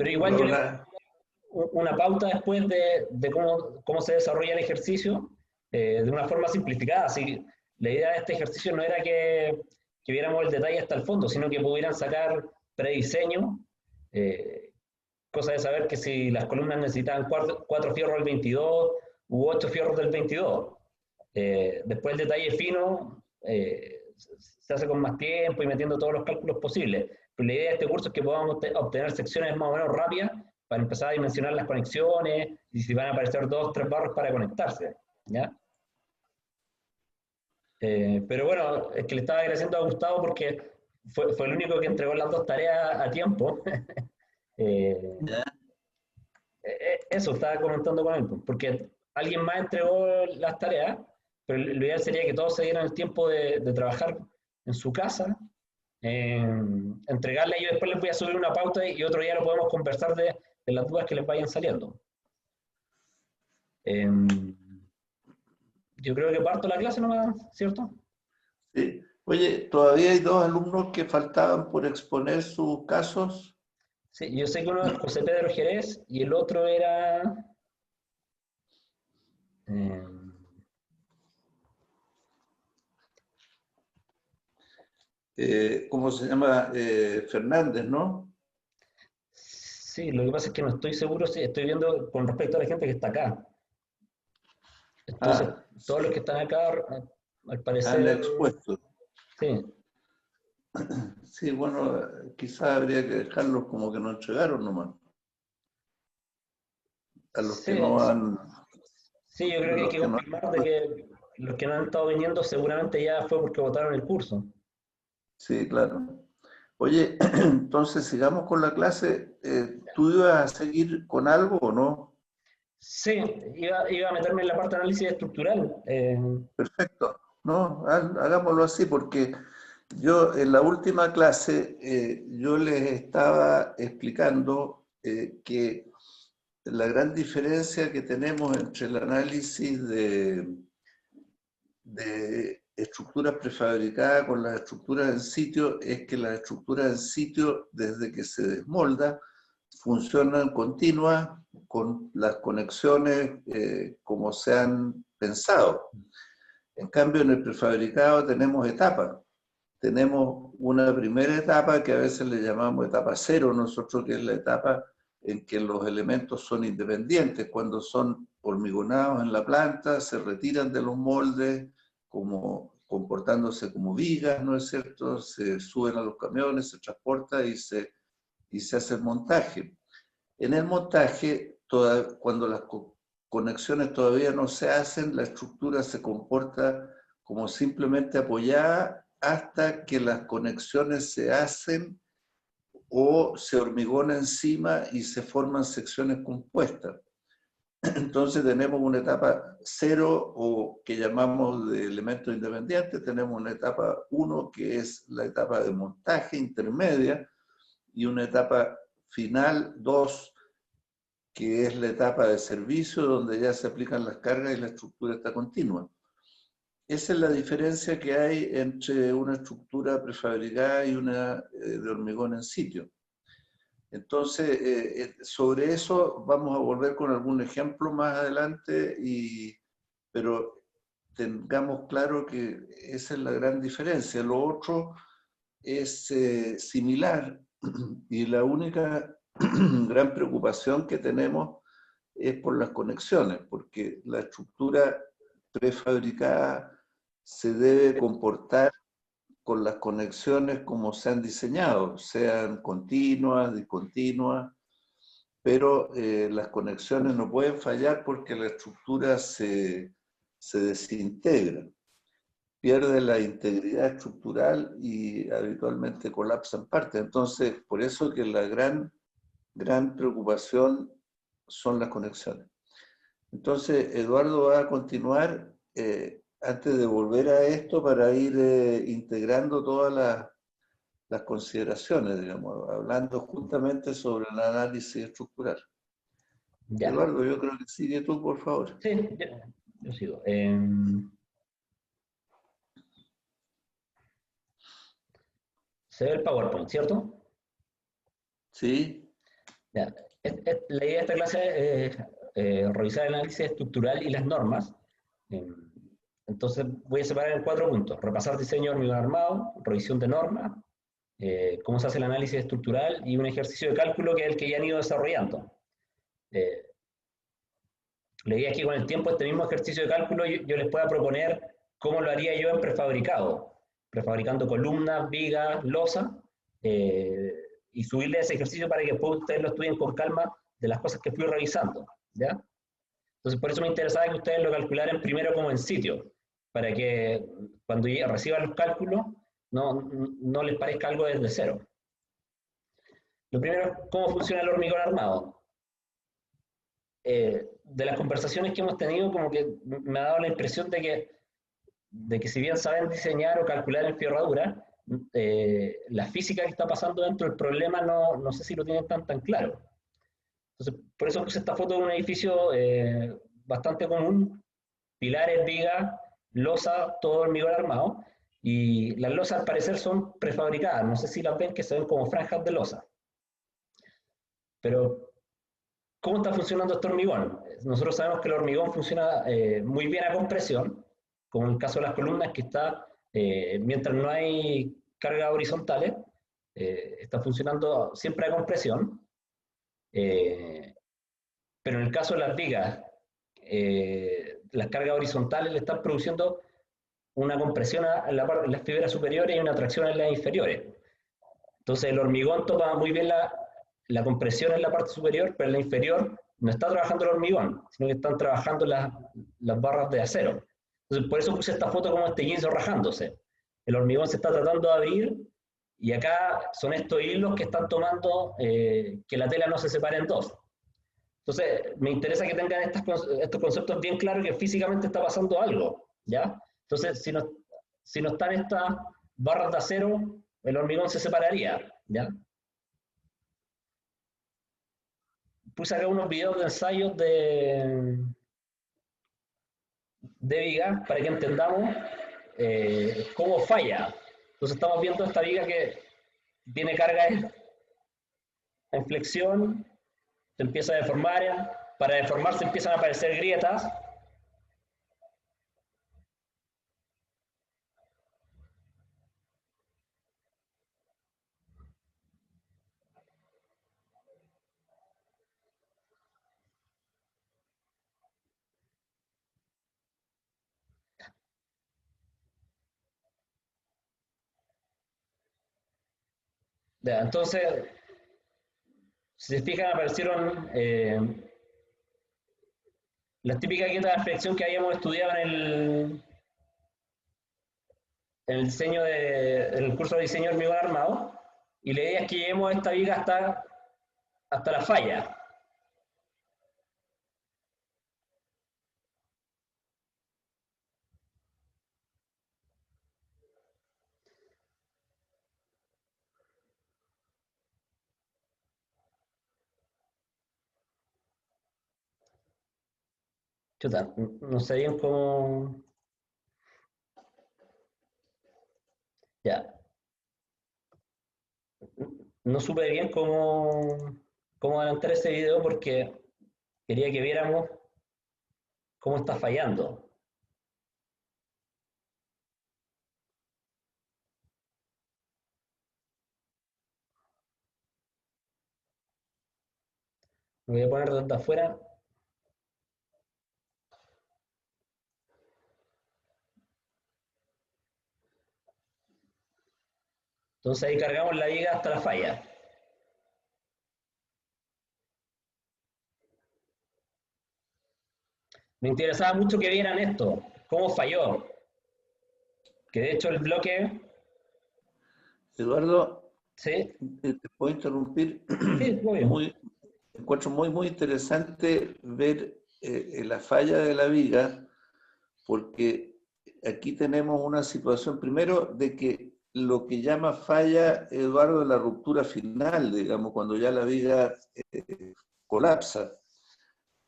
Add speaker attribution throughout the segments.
Speaker 1: Pero igual yo le una pauta después de cómo se desarrolla el ejercicio de una forma simplificada. Así, la idea de este ejercicio no era que viéramos el detalle hasta el fondo, sino que pudieran sacar prediseño, cosa de saber que si las columnas necesitaban 4 fierros del 22 u 8 fierros del 22. Después el detalle fino se hace con más tiempo y metiendo todos los cálculos posibles. Pero la idea de este curso es que podamos obtener secciones más o menos rápidas para empezar a dimensionar las conexiones y si van a aparecer 2 o 3 barras para conectarse, ¿ya? Pero bueno, es que le estaba agradeciendo a Gustavo porque fue el único que entregó las 2 tareas a tiempo. eh,
Speaker 2: ¿Ya?
Speaker 1: Eso estaba comentando con él, porque alguien más entregó las tareas, pero lo ideal sería que todos se dieran el tiempo de trabajar en su casa, entregarla y yo después les voy a subir una pauta y otro día lo podemos conversar de las dudas que les vayan saliendo. Yo creo que parto la clase nomás, ¿cierto?
Speaker 2: Sí. Oye, todavía hay 2 alumnos que faltaban por exponer sus casos.
Speaker 1: Sí, yo sé que uno es José Pedro Jerez y el otro era... eh,
Speaker 2: ¿Cómo se llama? Fernández, ¿no?
Speaker 1: sí, lo que pasa es que no estoy seguro si estoy viendo con respecto a la gente que está acá. Entonces,
Speaker 2: Ah,
Speaker 1: todos los
Speaker 2: sí,
Speaker 1: que están acá, al
Speaker 2: han
Speaker 1: parecer,
Speaker 2: expuesto.
Speaker 1: sí.
Speaker 2: Sí, bueno, quizás habría que dejarlos como que no entregaron nomás. A los que
Speaker 1: Sí,
Speaker 2: no han,
Speaker 1: sí, yo creo que hay
Speaker 2: los
Speaker 1: que
Speaker 2: que no
Speaker 1: confirmar de que los que no han estado viniendo seguramente ya fue porque votaron el curso.
Speaker 2: Sí, claro. Oye, entonces sigamos con la clase. ¿Tú ibas a seguir con algo o no?
Speaker 1: Sí, iba a meterme en la parte de análisis estructural.
Speaker 2: Perfecto. No, hagámoslo así porque yo en la última clase yo les estaba explicando que la gran diferencia que tenemos entre el análisis de estructuras prefabricadas con las estructuras en sitio es que las estructuras en sitio, desde que se desmolda, funcionan continuas con las conexiones como se han pensado. En cambio, en el prefabricado tenemos etapas. Tenemos una primera etapa que a veces le llamamos etapa cero, nosotros, que es la etapa en que los elementos son independientes, cuando son hormigonados en la planta, se retiran de los moldes, como, comportándose como vigas, ¿no es cierto? Se suben a los camiones, se transporta y se hace el montaje. En el montaje, cuando las conexiones todavía no se hacen, la estructura se comporta como simplemente apoyada hasta que las conexiones se hacen o se hormigona encima y se forman secciones compuestas. Entonces tenemos una etapa cero o que llamamos de elementos independientes, tenemos una etapa 1 que es la etapa de montaje intermedia y una etapa final 2 que es la etapa de servicio donde ya se aplican las cargas y la estructura está continua. Esa es la diferencia que hay entre una estructura prefabricada y una de hormigón en sitio. Entonces, sobre eso vamos a volver con algún ejemplo más adelante, pero tengamos claro que esa es la gran diferencia. Lo otro es similar y la única gran preocupación que tenemos es por las conexiones, porque la estructura prefabricada se debe comportar con las conexiones como se han diseñado, sean continuas, discontinuas, pero las conexiones no pueden fallar porque la estructura se desintegra, pierde la integridad estructural y habitualmente colapsa en parte. Entonces, por eso que la gran preocupación son las conexiones. Entonces, Eduardo va a continuar antes de volver a esto para ir integrando todas las consideraciones, digamos, hablando justamente sobre el análisis estructural.
Speaker 1: Ya,
Speaker 2: Eduardo, yo creo que sigue tú, por favor.
Speaker 1: sí, yo sigo. Se ve el PowerPoint, ¿cierto?
Speaker 2: Sí,
Speaker 1: Ya. La idea de esta clase es revisar el análisis estructural y las normas. Entonces voy a separar en 4 puntos: repasar diseño de hormigón armado, revisión de normas, cómo se hace el análisis estructural y un ejercicio de cálculo que es el que ya han ido desarrollando. La idea es que con el tiempo este mismo ejercicio de cálculo yo les pueda proponer cómo lo haría yo en prefabricado, prefabricando columnas, vigas, losa, y subirle ese ejercicio para que después ustedes lo estudien con calma de las cosas que fui revisando, ¿ya? Entonces por eso me interesaba que ustedes lo calcularan primero como en sitio, para que cuando reciban los cálculos no les parezca algo desde cero. Lo primero es cómo funciona el hormigón armado. De las conversaciones que hemos tenido, como que me ha dado la impresión de que si bien saben diseñar o calcular en ferradura, la física que está pasando dentro del problema no sé si lo tienen tan claro. Entonces, por eso puse esta foto de un edificio bastante común: pilares, vigas, losa, todo hormigón armado, y las losas al parecer son prefabricadas, no sé si las ven, que se ven como franjas de losa. Pero ¿cómo está funcionando este hormigón? Nosotros sabemos que el hormigón funciona muy bien a compresión, como en el caso de las columnas, que está, mientras no hay cargas horizontales, está funcionando siempre a compresión. Pero en el caso de las vigas, las cargas horizontales le están produciendo una compresión en las fibras superiores y una tracción en las inferiores. Entonces el hormigón toma muy bien la compresión en la parte superior, pero en la inferior no está trabajando el hormigón, sino que están trabajando las barras de acero. Entonces por eso puse esta foto como este guinzo rajándose. El hormigón se está tratando de abrir y acá son estos hilos que están tomando que la tela no se separe en dos. Entonces me interesa que tengan estos conceptos bien claros, que físicamente está pasando algo, ¿ya? Entonces si no están estas barras de acero, el hormigón se separaría, ¿ya? Puse acá unos videos de ensayos de viga para que entendamos cómo falla. Entonces estamos viendo esta viga que tiene carga en flexión, se empieza a deformar, para deformarse empiezan a aparecer grietas. Ya, entonces, si se fijan, aparecieron las típicas grietas de flexión que habíamos estudiado en el diseño en el curso de diseño de hormigón armado, y la idea es que lleguemos esta viga hasta la falla. Chuta, no sé bien cómo. Ya. No supe bien cómo adelantar ese video porque quería que viéramos cómo está fallando. Me voy a poner desde afuera. Entonces ahí cargamos la viga hasta la falla. Me interesaba mucho que vieran esto, cómo falló. Que de hecho el bloque.
Speaker 2: Eduardo,
Speaker 1: Sí,
Speaker 2: te puedo interrumpir.
Speaker 1: sí, obvio.
Speaker 2: Encuentro muy interesante ver la falla de la viga, porque aquí tenemos una situación, primero, de que lo que llama falla, Eduardo, es la ruptura final, digamos, cuando ya la viga colapsa.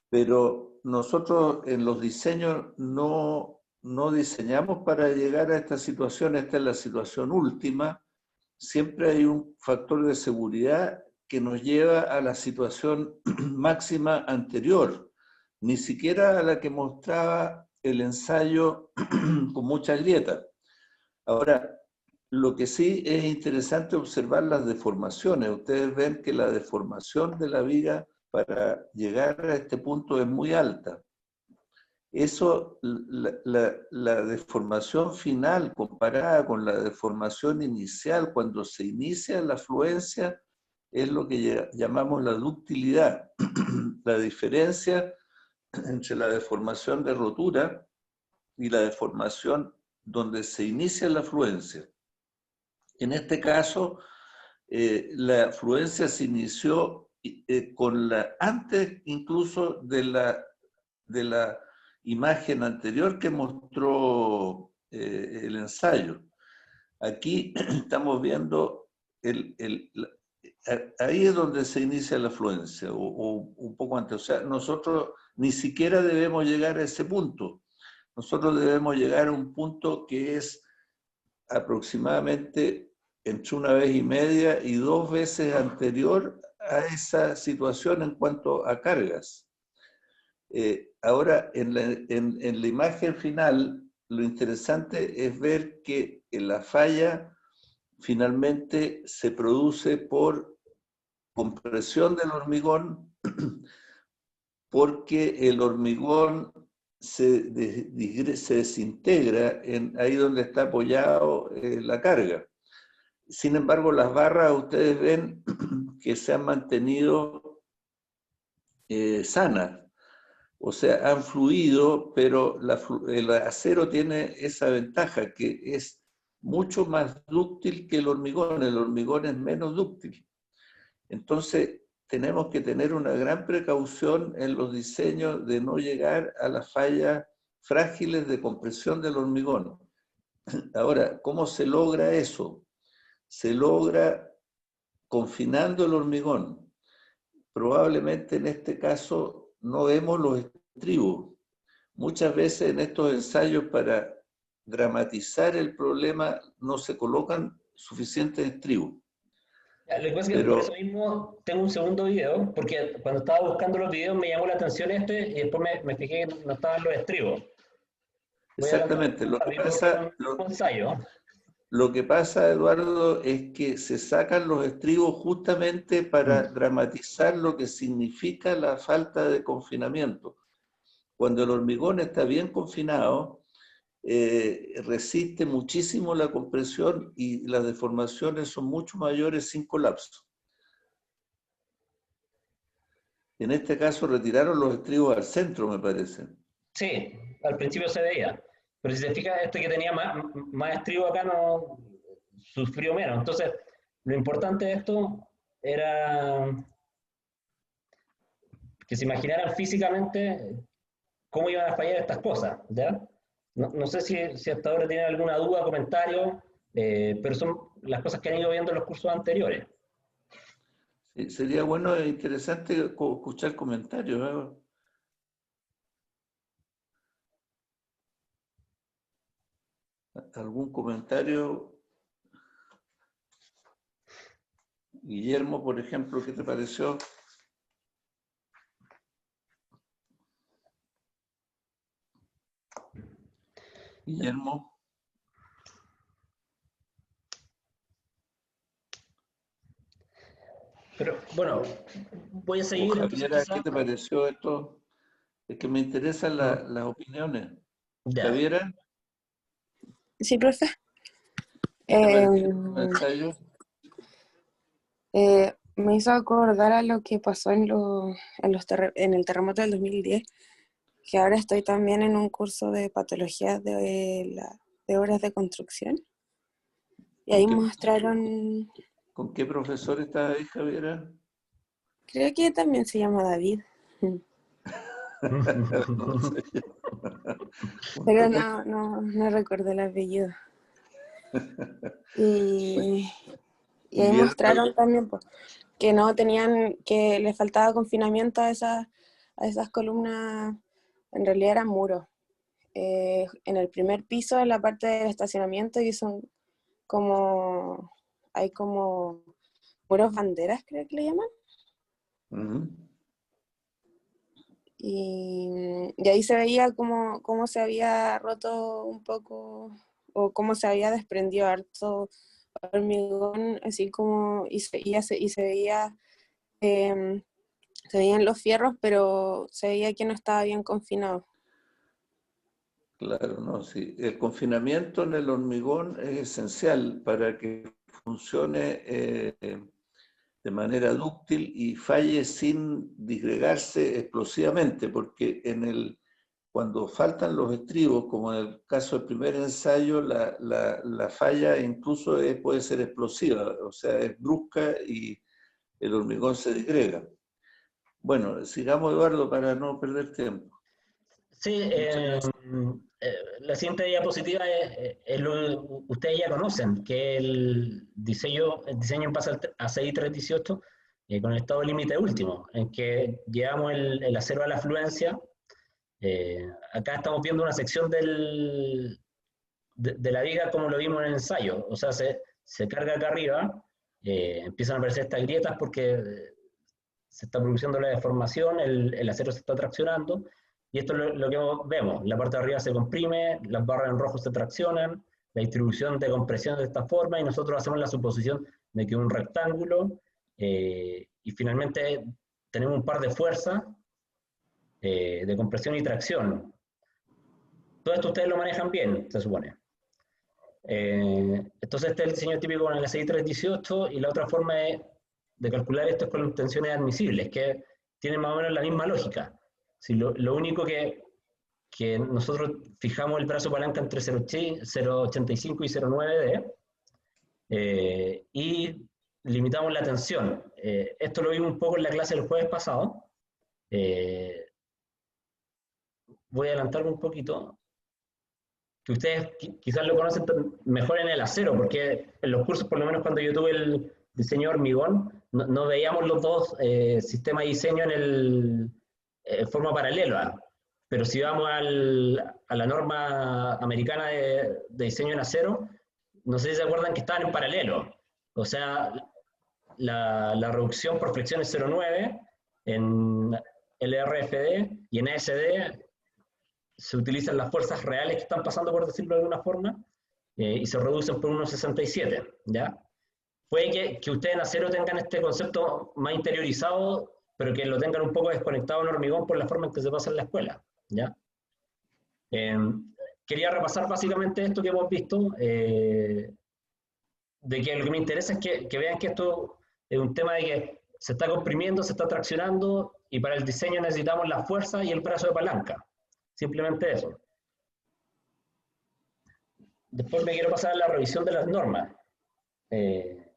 Speaker 2: Pero nosotros en los diseños no diseñamos para llegar a esta situación. Esta es la situación última. Siempre hay un factor de seguridad que nos lleva a la situación máxima anterior, ni siquiera a la que mostraba el ensayo con muchas grietas. Ahora, lo que sí es interesante observar las deformaciones. Ustedes ven que la deformación de la viga para llegar a este punto es muy alta. Eso, la deformación final comparada con la deformación inicial, cuando se inicia la afluencia, es lo que llamamos la ductilidad. La diferencia entre la deformación de rotura y la deformación donde se inicia la afluencia. En este caso, la afluencia se inició antes incluso de la imagen anterior que mostró el ensayo. Aquí estamos viendo, ahí es donde se inicia la afluencia, o un poco antes. O sea, nosotros ni siquiera debemos llegar a ese punto. Nosotros debemos llegar a un punto que es aproximadamente entre 1,5 veces y 2 veces anterior a esa situación en cuanto a cargas. Ahora, en la imagen final, lo interesante es ver que la falla finalmente se produce por compresión del hormigón, porque el hormigón se desintegra ahí donde está apoyado la carga. Sin embargo, las barras ustedes ven que se han mantenido sanas. O sea, han fluido, pero el acero tiene esa ventaja, que es mucho más dúctil que el hormigón. El hormigón es menos dúctil. Entonces, tenemos que tener una gran precaución en los diseños de no llegar a las fallas frágiles de compresión del hormigón. Ahora, ¿cómo se logra eso? Se logra confinando el hormigón. Probablemente en este caso no vemos los estribos. Muchas veces en estos ensayos, para dramatizar el problema, no se colocan suficientes estribos.
Speaker 1: Lo que pasa es que por eso mismo tengo un segundo video, porque cuando estaba buscando los videos me llamó la atención este y después me fijé que no estaban los estribos. Voy a lanzar
Speaker 2: Exactamente.
Speaker 1: un ensayo.
Speaker 2: Lo que pasa, Eduardo, es que se sacan los estribos justamente para dramatizar lo que significa la falta de confinamiento. Cuando el hormigón está bien confinado, resiste muchísimo la compresión y las deformaciones son mucho mayores sin colapso. En este caso retiraron los estribos al centro, me parece.
Speaker 1: Sí, al principio se veía. Pero si se fija, este que tenía más estribo acá no sufrió menos. Entonces, lo importante de esto era que se imaginaran físicamente cómo iban a fallar estas cosas, ¿ya? No sé si hasta ahora tienen alguna duda, comentario, pero son las cosas que han ido viendo en los cursos anteriores.
Speaker 2: Sí, sería bueno e interesante escuchar comentarios, ¿eh? ¿Algún comentario? Guillermo, por ejemplo, ¿qué te pareció? Guillermo.
Speaker 1: Pero bueno, voy a
Speaker 2: O
Speaker 1: seguir entonces
Speaker 2: Javiera, ¿qué
Speaker 1: quizás.
Speaker 2: te pareció esto? Es que me interesan las opiniones.
Speaker 1: Ya.
Speaker 2: Javiera,
Speaker 3: Sí, profe.
Speaker 2: ¿qué te
Speaker 3: Eh,
Speaker 2: pareció el ensayo?
Speaker 3: Me hizo acordar a lo que pasó en el terremoto del 2010, que ahora estoy también en un curso de patologías de obras de construcción. Y ahí mostraron,
Speaker 2: ¿Con qué profesor estás ahí, Javiera?
Speaker 3: creo que también se llama David,
Speaker 2: No sé.
Speaker 3: pero no recuerdo el apellido. Y ahí mostraron también pues, que no tenían, que les faltaba confinamiento a esas columnas, en realidad eran muros. En el primer piso, en la parte del estacionamiento, y son como, hay como muros banderas, creo que le llaman.
Speaker 2: Ujú.
Speaker 3: Y ahí se veía cómo se había roto un poco, o cómo se había desprendido harto hormigón, así como, y se veía, em, se veían los fierros, pero se veía que no estaba bien confinado.
Speaker 2: Claro, no, sí. El confinamiento en el hormigón es esencial para que funcione de manera dúctil y falle sin disgregarse explosivamente, porque cuando faltan los estribos, como en el caso del primer ensayo, la falla incluso puede ser explosiva, o sea, es brusca y el hormigón se disgrega. Bueno, sigamos, Eduardo, para no perder tiempo.
Speaker 1: Sí,
Speaker 2: Muchas gracias.
Speaker 1: la siguiente diapositiva es lo que ustedes ya conocen, que el diseño pasa a 6318 con el estado límite último, en que llevamos el acero a la fluencia. Acá estamos viendo una sección de la viga como lo vimos en el ensayo, o sea, se carga acá arriba, empiezan a aparecer estas grietas porque se está produciendo la deformación, el acero se está traccionando, y esto es lo que vemos. La parte de arriba se comprime, las barras en rojo se traccionan, la distribución de compresión de esta forma, y nosotros hacemos la suposición de que un rectángulo, y finalmente tenemos un par de fuerzas de compresión y tracción. Todo esto ustedes lo manejan bien, se supone. Entonces este es el diseño típico con el SI 318 y la otra forma de calcular esto es con tensiones admisibles, que tienen más o menos la misma lógica. Si lo único que nosotros fijamos el brazo palanca entre 0,85 y 0,9D y limitamos la tensión. Esto lo vimos un poco en la clase del jueves pasado. Eh, Voy a adelantarme un poquito, que ustedes quizás lo conocen mejor en el acero, porque en los cursos, por lo menos cuando yo tuve el diseño hormigón, no veíamos los dos sistemas de diseño forma paralela. Pero si vamos a la norma americana de diseño en acero, no sé si se acuerdan que estaban en paralelo. O sea, la reducción por flexión es 0,9 en LRFD y en ASD se utilizan las fuerzas reales que están pasando, por decirlo de alguna forma, y se reducen por 1,67, ¿ya? Puede que ustedes en acero tengan este concepto más interiorizado, pero que lo tengan un poco desconectado en hormigón por la forma en que se pasa en la escuela, ¿ya? Eh, Quería repasar básicamente esto que hemos visto, de que lo que me interesa es que vean que esto es un tema de que se está comprimiendo, se está traccionando, y para el diseño necesitamos la fuerza y el brazo de palanca. Simplemente eso. Después me quiero pasar a la revisión de las normas. Eh,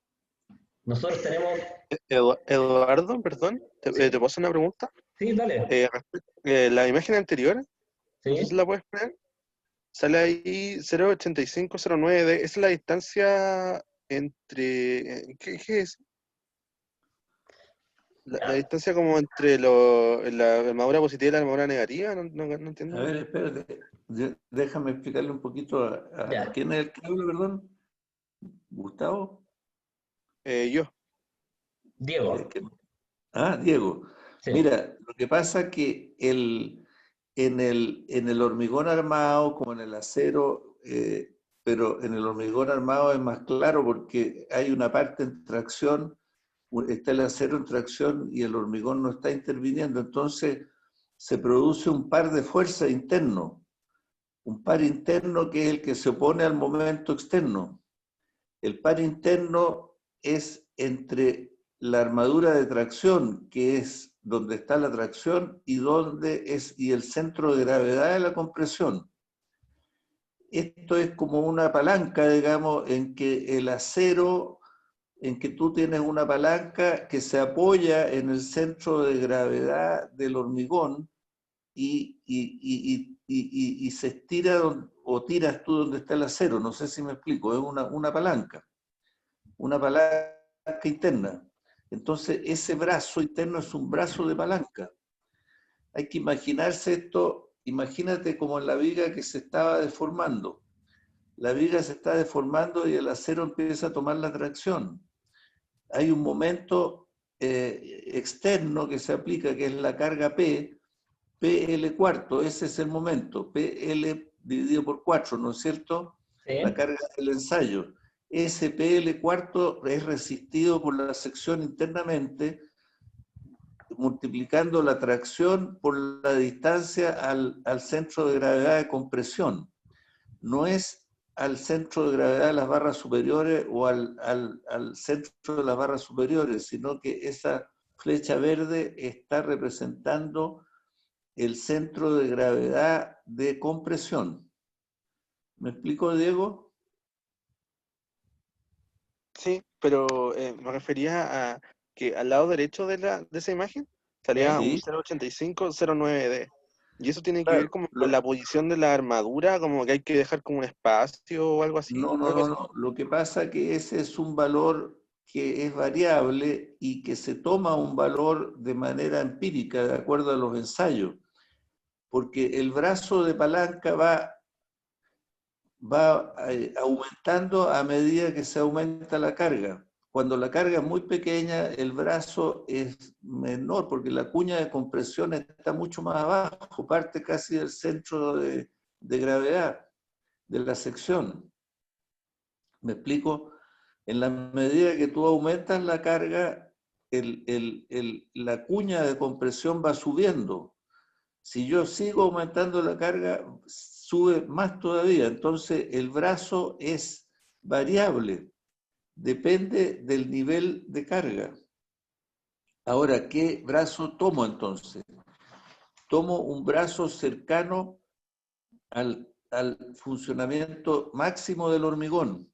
Speaker 1: Nosotros tenemos...
Speaker 4: Eduardo, perdón,
Speaker 1: Sí,
Speaker 4: ¿te puedo hacer una pregunta?
Speaker 1: sí, dale.
Speaker 4: La imagen anterior, no sé si
Speaker 1: Sí.
Speaker 4: la puedes poner, sale ahí 0,8509D, ¿esa es la distancia entre, qué es? La
Speaker 1: Ya,
Speaker 4: distancia como entre la armadura positiva y la armadura negativa, no entiendo
Speaker 2: A
Speaker 4: muy
Speaker 2: ver,
Speaker 4: bien.
Speaker 2: espérate. Déjame explicarle un poquito a
Speaker 1: ya.
Speaker 2: quién es el que habla, perdón. Gustavo.
Speaker 4: Yo,
Speaker 2: Eh,
Speaker 1: Diego.
Speaker 2: que- Diego.
Speaker 1: Sí.
Speaker 2: Mira, lo que pasa es que en el hormigón armado, como en el acero, pero en el hormigón armado es más claro porque hay una parte en tracción, está el acero en tracción y el hormigón no está interviniendo. Entonces se produce un par de fuerzas interno, un par interno que es el que se opone al momento externo. El par interno es entre la armadura de tracción, que es donde está la tracción, y el centro de gravedad de la compresión. Esto es como una palanca, digamos, en que el acero, en que tú tienes una palanca que se apoya en el centro de gravedad del hormigón y se estira o tiras tú donde está el acero. No sé si me explico, es una palanca interna. Entonces, ese brazo interno es un brazo de palanca. Hay que imaginarse esto, imagínate como en la viga que se estaba deformando. La viga se está deformando y el acero empieza a tomar la tracción. hay un momento externo que se aplica, que es la carga P, PL cuarto, ese es el momento, PL dividido por 4, ¿no es cierto? La
Speaker 1: ¿Sí?
Speaker 2: carga del ensayo. Ese PL cuarto es resistido por la sección internamente, multiplicando la tracción por la distancia al centro de gravedad de compresión. No es al centro de gravedad de las barras superiores o al centro de las barras superiores, sino que esa flecha verde está representando el centro de gravedad de compresión. ¿Me explico, Diego?
Speaker 4: Sí, pero me refería a que al lado derecho de esa imagen salía
Speaker 1: ¿Sí?
Speaker 4: un
Speaker 2: Sí,
Speaker 4: 0,8509D. Y eso tiene que ver
Speaker 2: claro.
Speaker 4: como con la posición de la armadura, como que hay que dejar como un espacio o algo así.
Speaker 2: No, no,
Speaker 4: Algo
Speaker 2: no,
Speaker 4: así.
Speaker 2: no. Lo que pasa es que ese es un valor que es variable y que se toma un valor de manera empírica, de acuerdo a los ensayos, porque el brazo de palanca va aumentando a medida que se aumenta la carga. Cuando la carga es muy pequeña, el brazo es menor, porque la cuña de compresión está mucho más abajo, parte casi del centro de gravedad de la sección. ¿Me explico? En la medida que tú aumentas la carga, la cuña de compresión va subiendo. Si yo sigo aumentando la carga, sube más todavía. Entonces, el brazo es variable, depende del nivel de carga. Ahora, ¿qué brazo tomo entonces? Tomo un brazo cercano al funcionamiento máximo del hormigón.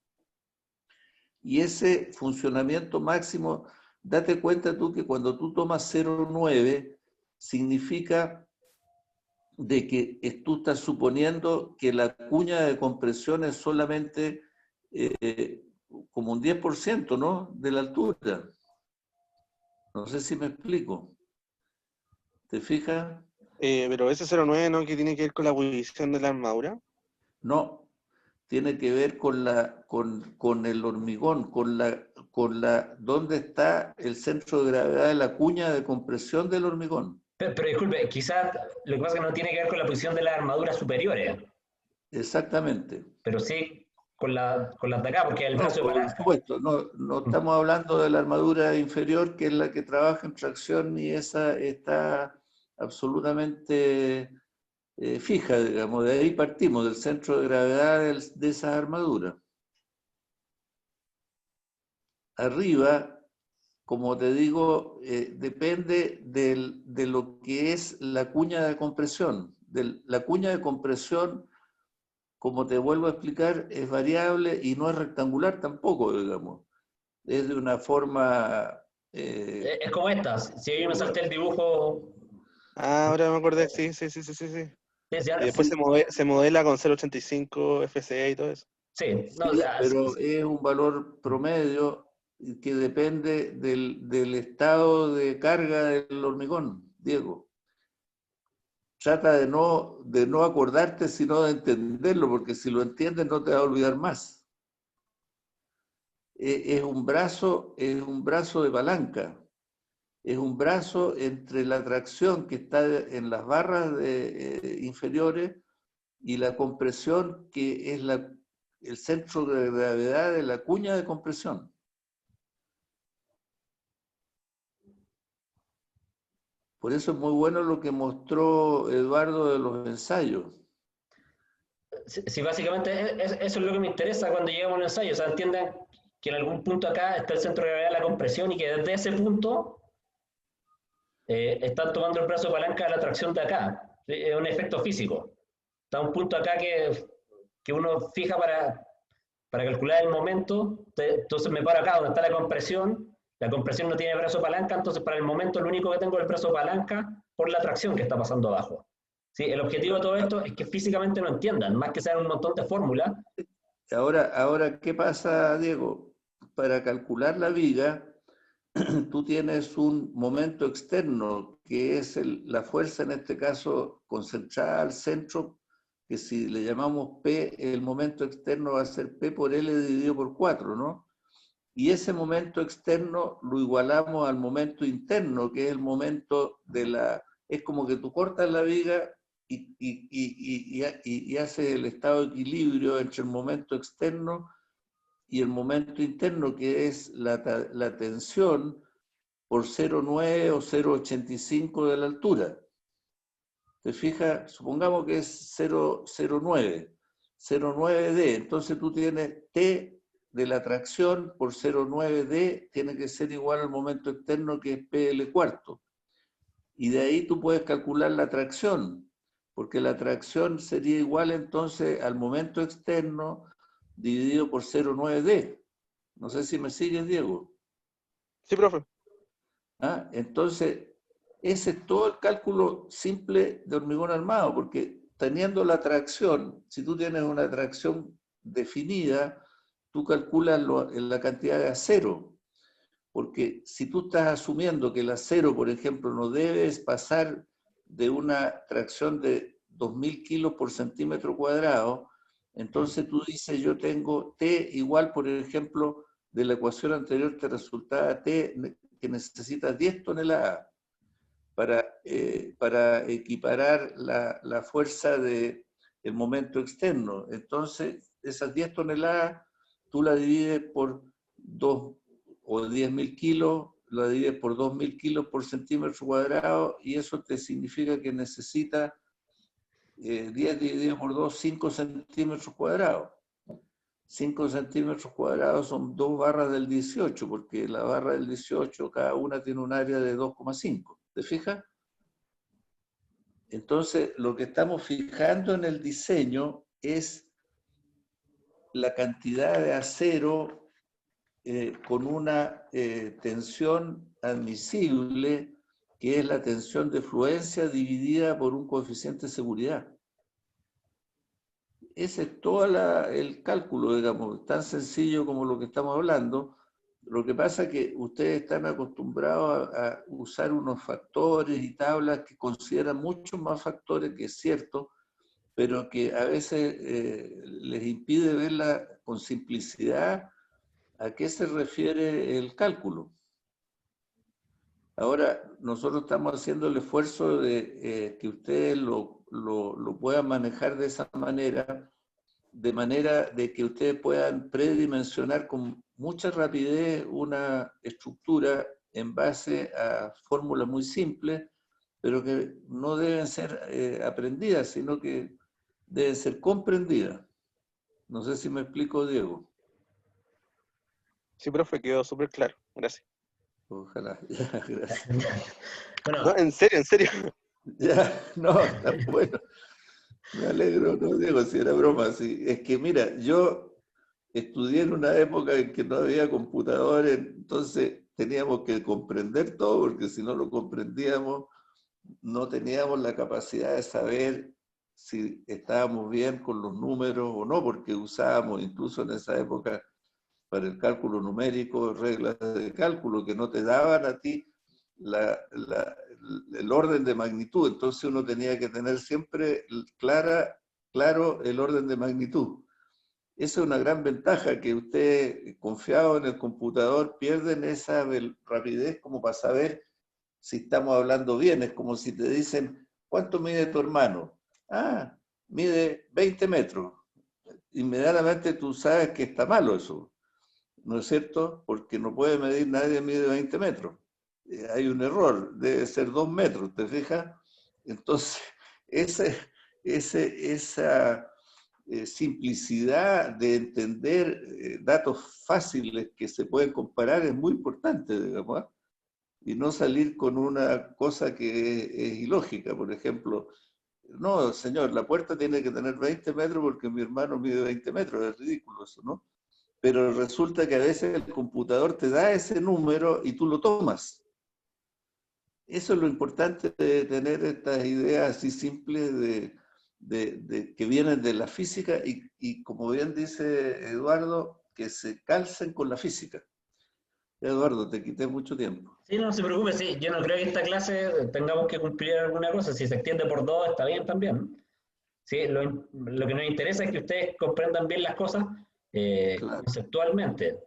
Speaker 2: Y ese funcionamiento máximo, date cuenta tú que cuando tú tomas 0,9, significa de que tú estás suponiendo que la cuña de compresión es solamente como un 10%, ¿no? De la altura. No sé si me explico. ¿Te fijas?
Speaker 4: Pero ese 0,9, ¿no? Que tiene que ver con la posición de la armadura.
Speaker 2: No. Tiene que ver con el hormigón, dónde está el centro de gravedad de la cuña de compresión del hormigón.
Speaker 1: Pero disculpe, quizás lo que pasa es que no tiene que ver con la posición de las armaduras superiores,
Speaker 2: Exactamente.
Speaker 1: pero sí con las de acá, porque es el
Speaker 2: No,
Speaker 1: brazo de
Speaker 2: por
Speaker 1: palanca.
Speaker 2: supuesto, no estamos hablando de la armadura inferior, que es la que trabaja en tracción, y esa está absolutamente fija, digamos. De ahí partimos, del centro de gravedad de esa armadura. Arriba, como te digo, depende de lo que es la cuña de compresión. La cuña de compresión, como te vuelvo a explicar, es variable y no es rectangular tampoco, digamos. Es de una forma...
Speaker 1: Es como estas. Si yo me salté el dibujo,
Speaker 4: Ah, ahora me acordé, sí, sí, sí, sí, sí, sí. Y después
Speaker 1: sí,
Speaker 4: se modela con 0,85 FCE y todo eso.
Speaker 1: sí, no,
Speaker 2: Sí, pero es un valor promedio que depende del estado de carga del hormigón, Diego. Trata de no acordarte, sino de entenderlo, porque si lo entiendes no te va a olvidar más. Es un brazo de palanca, es un brazo entre la tracción que está en las barras inferiores y la compresión, que es el centro de gravedad de la cuña de compresión. Por eso es muy bueno lo que mostró Eduardo de los ensayos.
Speaker 1: sí, básicamente eso es lo que me interesa cuando llegamos a un ensayo. O sea, entienden que en algún punto acá está el centro de gravedad de la compresión y que desde ese punto están tomando el brazo de palanca de la tracción de acá. Es un efecto físico. Está un punto acá que uno fija para calcular el momento. Entonces me paro acá donde está la compresión no tiene brazo de palanca, entonces para el momento lo único que tengo es el brazo de palanca por la tracción que está pasando abajo. Sí, el objetivo de todo esto es que físicamente lo entiendan, más que sean un montón de fórmulas.
Speaker 2: Ahora, ¿qué pasa, Diego? Para calcular la viga, tú tienes un momento externo, que es la fuerza, en este caso, concentrada al centro, que si le llamamos P, el momento externo va a ser P por L dividido por 4, ¿no? y ese momento externo lo igualamos al momento interno, que es el momento de la... Es como que tú cortas la viga y haces el estado de equilibrio entre el momento externo y el momento interno, que es la tensión por 0,9 o 0,85 de la altura. ¿Te fijas? Supongamos que es 0,09, 0,9D. Entonces tú tienes T de la tracción por 0,9D, tiene que ser igual al momento externo, que es PL cuarto. Y de ahí tú puedes calcular la tracción, porque la tracción sería igual entonces al momento externo dividido por 0,9D. No sé si me sigues, Diego.
Speaker 4: Sí, profe.
Speaker 2: ¿Ah? Entonces, ese es todo el cálculo simple de hormigón armado, porque teniendo la tracción, si tú tienes una tracción definida, tú calculas la cantidad de acero. Porque si tú estás asumiendo que el acero, por ejemplo, no debes pasar de una tracción de 2000 kilos por centímetro cuadrado, entonces tú dices, yo tengo T igual, por ejemplo, de la ecuación anterior te resultaba T que necesita 10 toneladas para equiparar la fuerza del momento externo. Entonces, esas 10 toneladas tú la divides por 2 o 10.000 kilos, la divides por 2.000 kilos por centímetro cuadrado, y eso te significa que necesita 10 dividido por 2, 5 centímetros cuadrados. 5 centímetros cuadrados son 2 barras del 18, porque la barra del 18, cada una tiene un área de 2,5. ¿Te fijas? Entonces, lo que estamos fijando en el diseño es la cantidad de acero con una tensión admisible, que es la tensión de fluencia dividida por un coeficiente de seguridad. Ese es todo el cálculo, digamos, tan sencillo como lo que estamos hablando. Lo que pasa es que ustedes están acostumbrados a usar unos factores y tablas que consideran muchos más factores, que es cierto, pero que a veces les impide verla con simplicidad a qué se refiere el cálculo. Ahora, nosotros estamos haciendo el esfuerzo de que ustedes lo puedan manejar de esa manera, de manera de que ustedes puedan predimensionar con mucha rapidez una estructura en base a fórmulas muy simples, pero que no deben ser aprendidas, sino que deben ser comprendidas. No sé si me explico, Diego.
Speaker 4: Sí, profe, quedó súper claro. Gracias.
Speaker 2: Ojalá, ya, gracias.
Speaker 1: Bueno,
Speaker 4: No, en serio, en serio.
Speaker 2: Ya, no, está bueno. Me alegro, no, Diego, si era broma. Sí. Es que mira, yo estudié en una época en que no había computadores, entonces teníamos que comprender todo, porque si no lo comprendíamos, no teníamos la capacidad de saber si estábamos bien con los números o no, porque usábamos incluso en esa época para el cálculo numérico reglas de cálculo que no te daban a ti el orden de magnitud. Entonces uno tenía que tener siempre claro el orden de magnitud. Esa es una gran ventaja, que usted, confiado en el computador, pierden esa rapidez como para saber si estamos hablando bien. Es como si te dicen, ¿cuánto mide tu hermano? Ah, mide 20 metros. Inmediatamente tú sabes que está malo eso, ¿no es cierto? Porque no puede medir, nadie mide 20 metros. Hay un error, debe ser 2 metros, ¿te fijas? Entonces, esa simplicidad de entender datos fáciles que se pueden comparar es muy importante, digamos, ¿eh? Y no salir con una cosa que es ilógica. Por ejemplo, no, señor, la puerta tiene que tener 20 metros porque mi hermano mide 20 metros, es ridículo eso, ¿no? Pero resulta que a veces el computador te da ese número y tú lo tomas. Eso es lo importante de tener estas ideas así simples que vienen de la física y como bien dice Eduardo, que se calcen con la física. Eduardo, te quité mucho tiempo.
Speaker 1: sí, no se preocupe, sí, yo no creo que esta clase tengamos que cumplir alguna cosa, si se extiende por 2 está bien también. Sí, lo que nos interesa es que ustedes comprendan bien las cosas
Speaker 2: Claro.
Speaker 1: conceptualmente.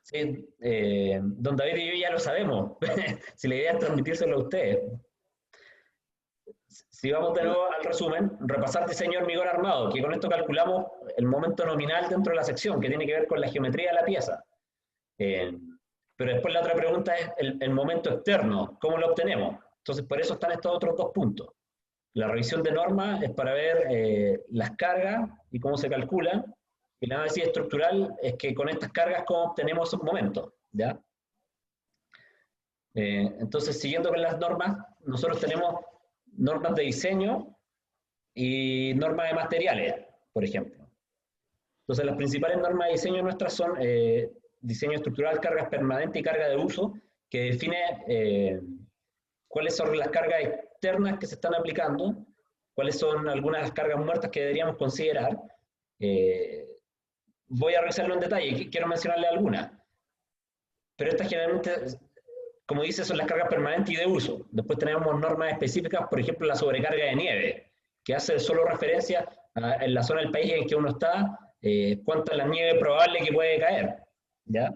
Speaker 1: Sí, don David y yo ya lo sabemos. Si la idea es transmitírselo a ustedes. Si vamos de nuevo al resumen, repasar diseño de hormigón armado, que con esto calculamos el momento nominal dentro de la sección, que tiene que ver con la geometría de la pieza. Pero después la otra pregunta es el momento externo, ¿cómo lo obtenemos? Entonces, por eso están estos otros 2 puntos. La revisión de normas es para ver las cargas y cómo se calculan, y la análisis estructural es que con estas cargas cómo obtenemos esos momentos, ¿ya? Entonces, siguiendo con las normas, nosotros tenemos normas de diseño y normas de materiales, por ejemplo. Entonces, las principales normas de diseño nuestras son diseño estructural, cargas permanentes y carga de uso, que define cuáles son las cargas externas que se están aplicando, cuáles son algunas de las cargas muertas que deberíamos considerar. Voy a revisarlo en detalle, quiero mencionarle algunas. Pero estas generalmente, como dice, son las cargas permanentes y de uso. Después tenemos normas específicas, por ejemplo, la sobrecarga de nieve, que hace solo referencia en la zona del país en que uno está, cuánta es la nieve probable que puede caer, ¿ya?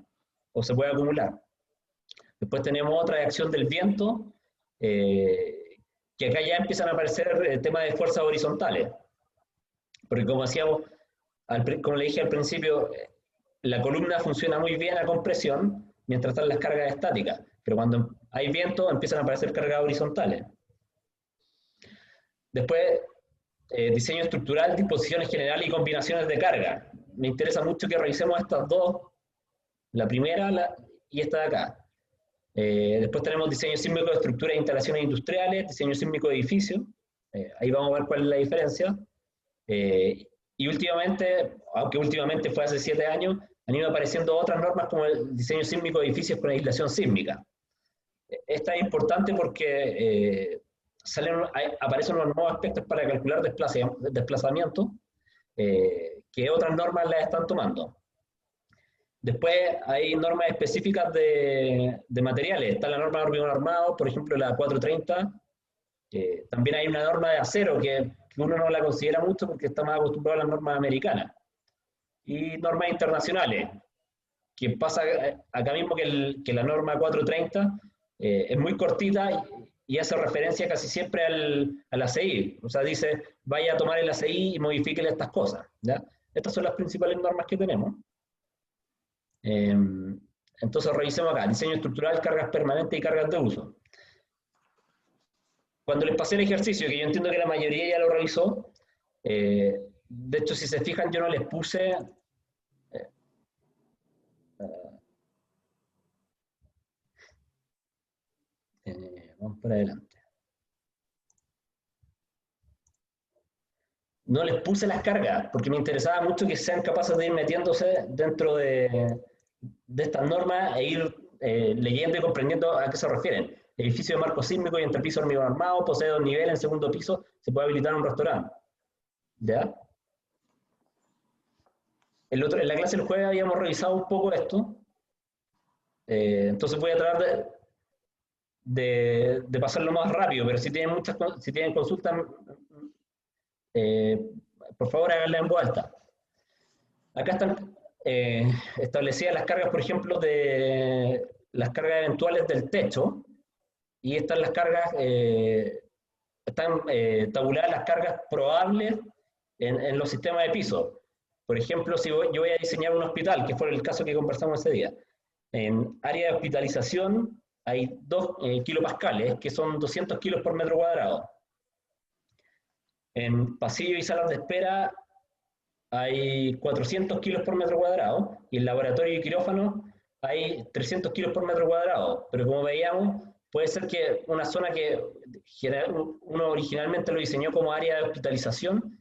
Speaker 1: O se puede acumular. Después tenemos otra de acción del viento, que acá ya empiezan a aparecer temas de fuerzas horizontales. Porque como decíamos, como le dije al principio, la columna funciona muy bien a compresión, mientras están las cargas estáticas. Pero cuando hay viento, empiezan a aparecer cargas horizontales. Después, diseño estructural, disposiciones generales y combinaciones de carga. Me interesa mucho que revisemos estas 2, la primera y esta de acá. Después tenemos diseño sísmico de estructuras e instalaciones industriales, diseño sísmico de edificios, ahí vamos a ver cuál es la diferencia. Y últimamente, aunque últimamente fue hace 7 años, han ido apareciendo otras normas como el diseño sísmico de edificios con aislación sísmica. Esta es importante porque aparecen unos nuevos aspectos para calcular desplazamiento, que otras normas las están tomando. Después hay normas específicas de materiales. Está la norma de hormigón armado, por ejemplo, la 430. También hay una norma de acero que uno no la considera mucho porque está más acostumbrado a las normas americanas. Y normas internacionales, que pasa acá mismo que la norma 430 es muy cortita y hace referencia casi siempre al ACI. O sea, dice, vaya a tomar el ACI y modifíquele estas cosas, ¿ya? Estas son las principales normas que tenemos. Entonces revisemos acá, diseño estructural, cargas permanentes y cargas de uso. Cuando les pasé el ejercicio, que yo entiendo que la mayoría ya lo revisó, de hecho si se fijan yo no les puse, vamos para adelante. No les puse las cargas, porque me interesaba mucho que sean capaces de ir metiéndose dentro de estas normas e ir leyendo y comprendiendo a qué se refieren. Edificio de marco sísmico y entrepiso hormigón armado, posee 2 niveles, en segundo piso se puede habilitar un restaurante. ¿Ya? En la clase del jueves habíamos revisado un poco esto, entonces voy a tratar de pasarlo más rápido, pero si tienen consultas, por favor háganla en voz alta. Acá están establecidas las cargas, por ejemplo, de las cargas eventuales del techo, y están las cargas, están tabuladas las cargas probables en los sistemas de piso. Por ejemplo, si yo voy a diseñar un hospital, que fue el caso que conversamos ese día, en área de hospitalización hay 2 kilopascales, que son 200 kilos por metro cuadrado. En pasillo y salas de espera hay 400 kilos por metro cuadrado, y en laboratorio y quirófano hay 300 kilos por metro cuadrado. Pero como veíamos, puede ser que una zona que uno originalmente lo diseñó como área de hospitalización,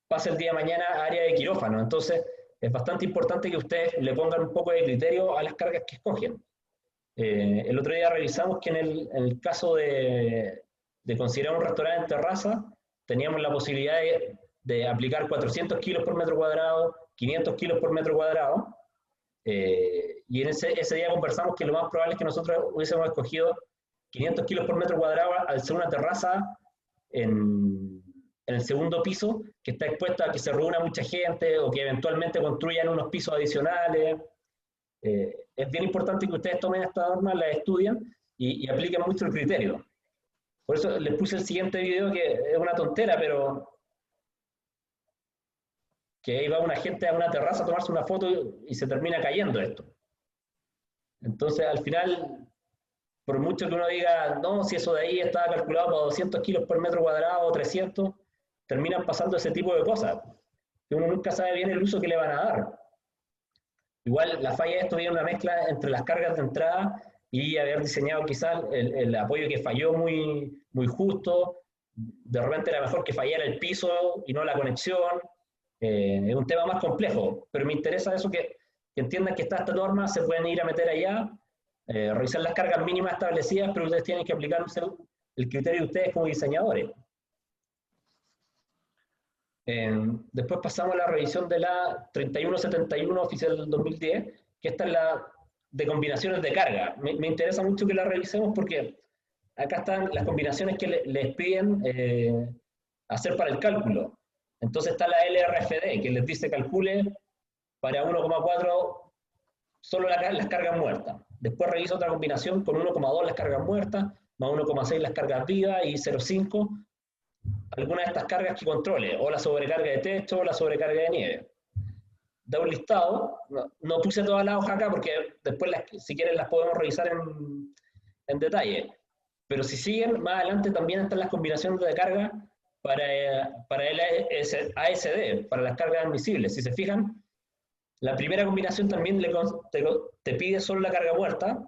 Speaker 1: pase el día de mañana a área de quirófano. Entonces, es bastante importante que ustedes le pongan un poco de criterio a las cargas que escogen. El otro día revisamos que en el caso de considerar un restaurante en terraza, teníamos la posibilidad de aplicar 400 kilos por metro cuadrado, 500 kilos por metro cuadrado, y en ese día conversamos que lo más probable es que nosotros hubiésemos escogido 500 kilos por metro cuadrado al ser una terraza en el segundo piso, que está expuesta a que se reúna mucha gente o que eventualmente construyan unos pisos adicionales. es bien importante que ustedes tomen estas normas, las estudien y apliquen mucho el criterio. Por eso les puse el siguiente video, que es una tontera, pero que ahí va una gente a una terraza a tomarse una foto y se termina cayendo esto. Entonces, al final, por mucho que uno diga, no, si eso de ahí estaba calculado para 200 kilos por metro cuadrado o 300, terminan pasando ese tipo de cosas, que uno nunca sabe bien el uso que le van a dar. Igual la falla de esto viene una mezcla entre las cargas de entrada y haber diseñado quizás el apoyo que falló muy justo. De repente era mejor que fallara el piso y no la conexión. Es un tema más complejo, pero me interesa eso, que entiendan que está esta norma, se pueden ir a meter allá, revisar las cargas mínimas establecidas, pero ustedes tienen que aplicar el criterio de ustedes como diseñadores. Después pasamos a la revisión de la 3171 oficial del 2010, que esta es la de combinaciones de carga. Me interesa mucho que la revisemos porque acá están las combinaciones que les piden hacer para el cálculo. Entonces está la LRFD, que les dice calcule para 1,4 solo las cargas muertas. Después reviso otra combinación con 1,2 las cargas muertas, más 1,6 las cargas vivas y 0,5 algunas de estas cargas que controle, o la sobrecarga de techo o la sobrecarga de nieve. Da un listado, no puse todas las hojas acá porque después si quieren las podemos revisar en detalle. Pero si siguen, más adelante también están las combinaciones de carga para el ASD, para las cargas admisibles. Si se fijan, la primera combinación también te pide solo la carga muerta,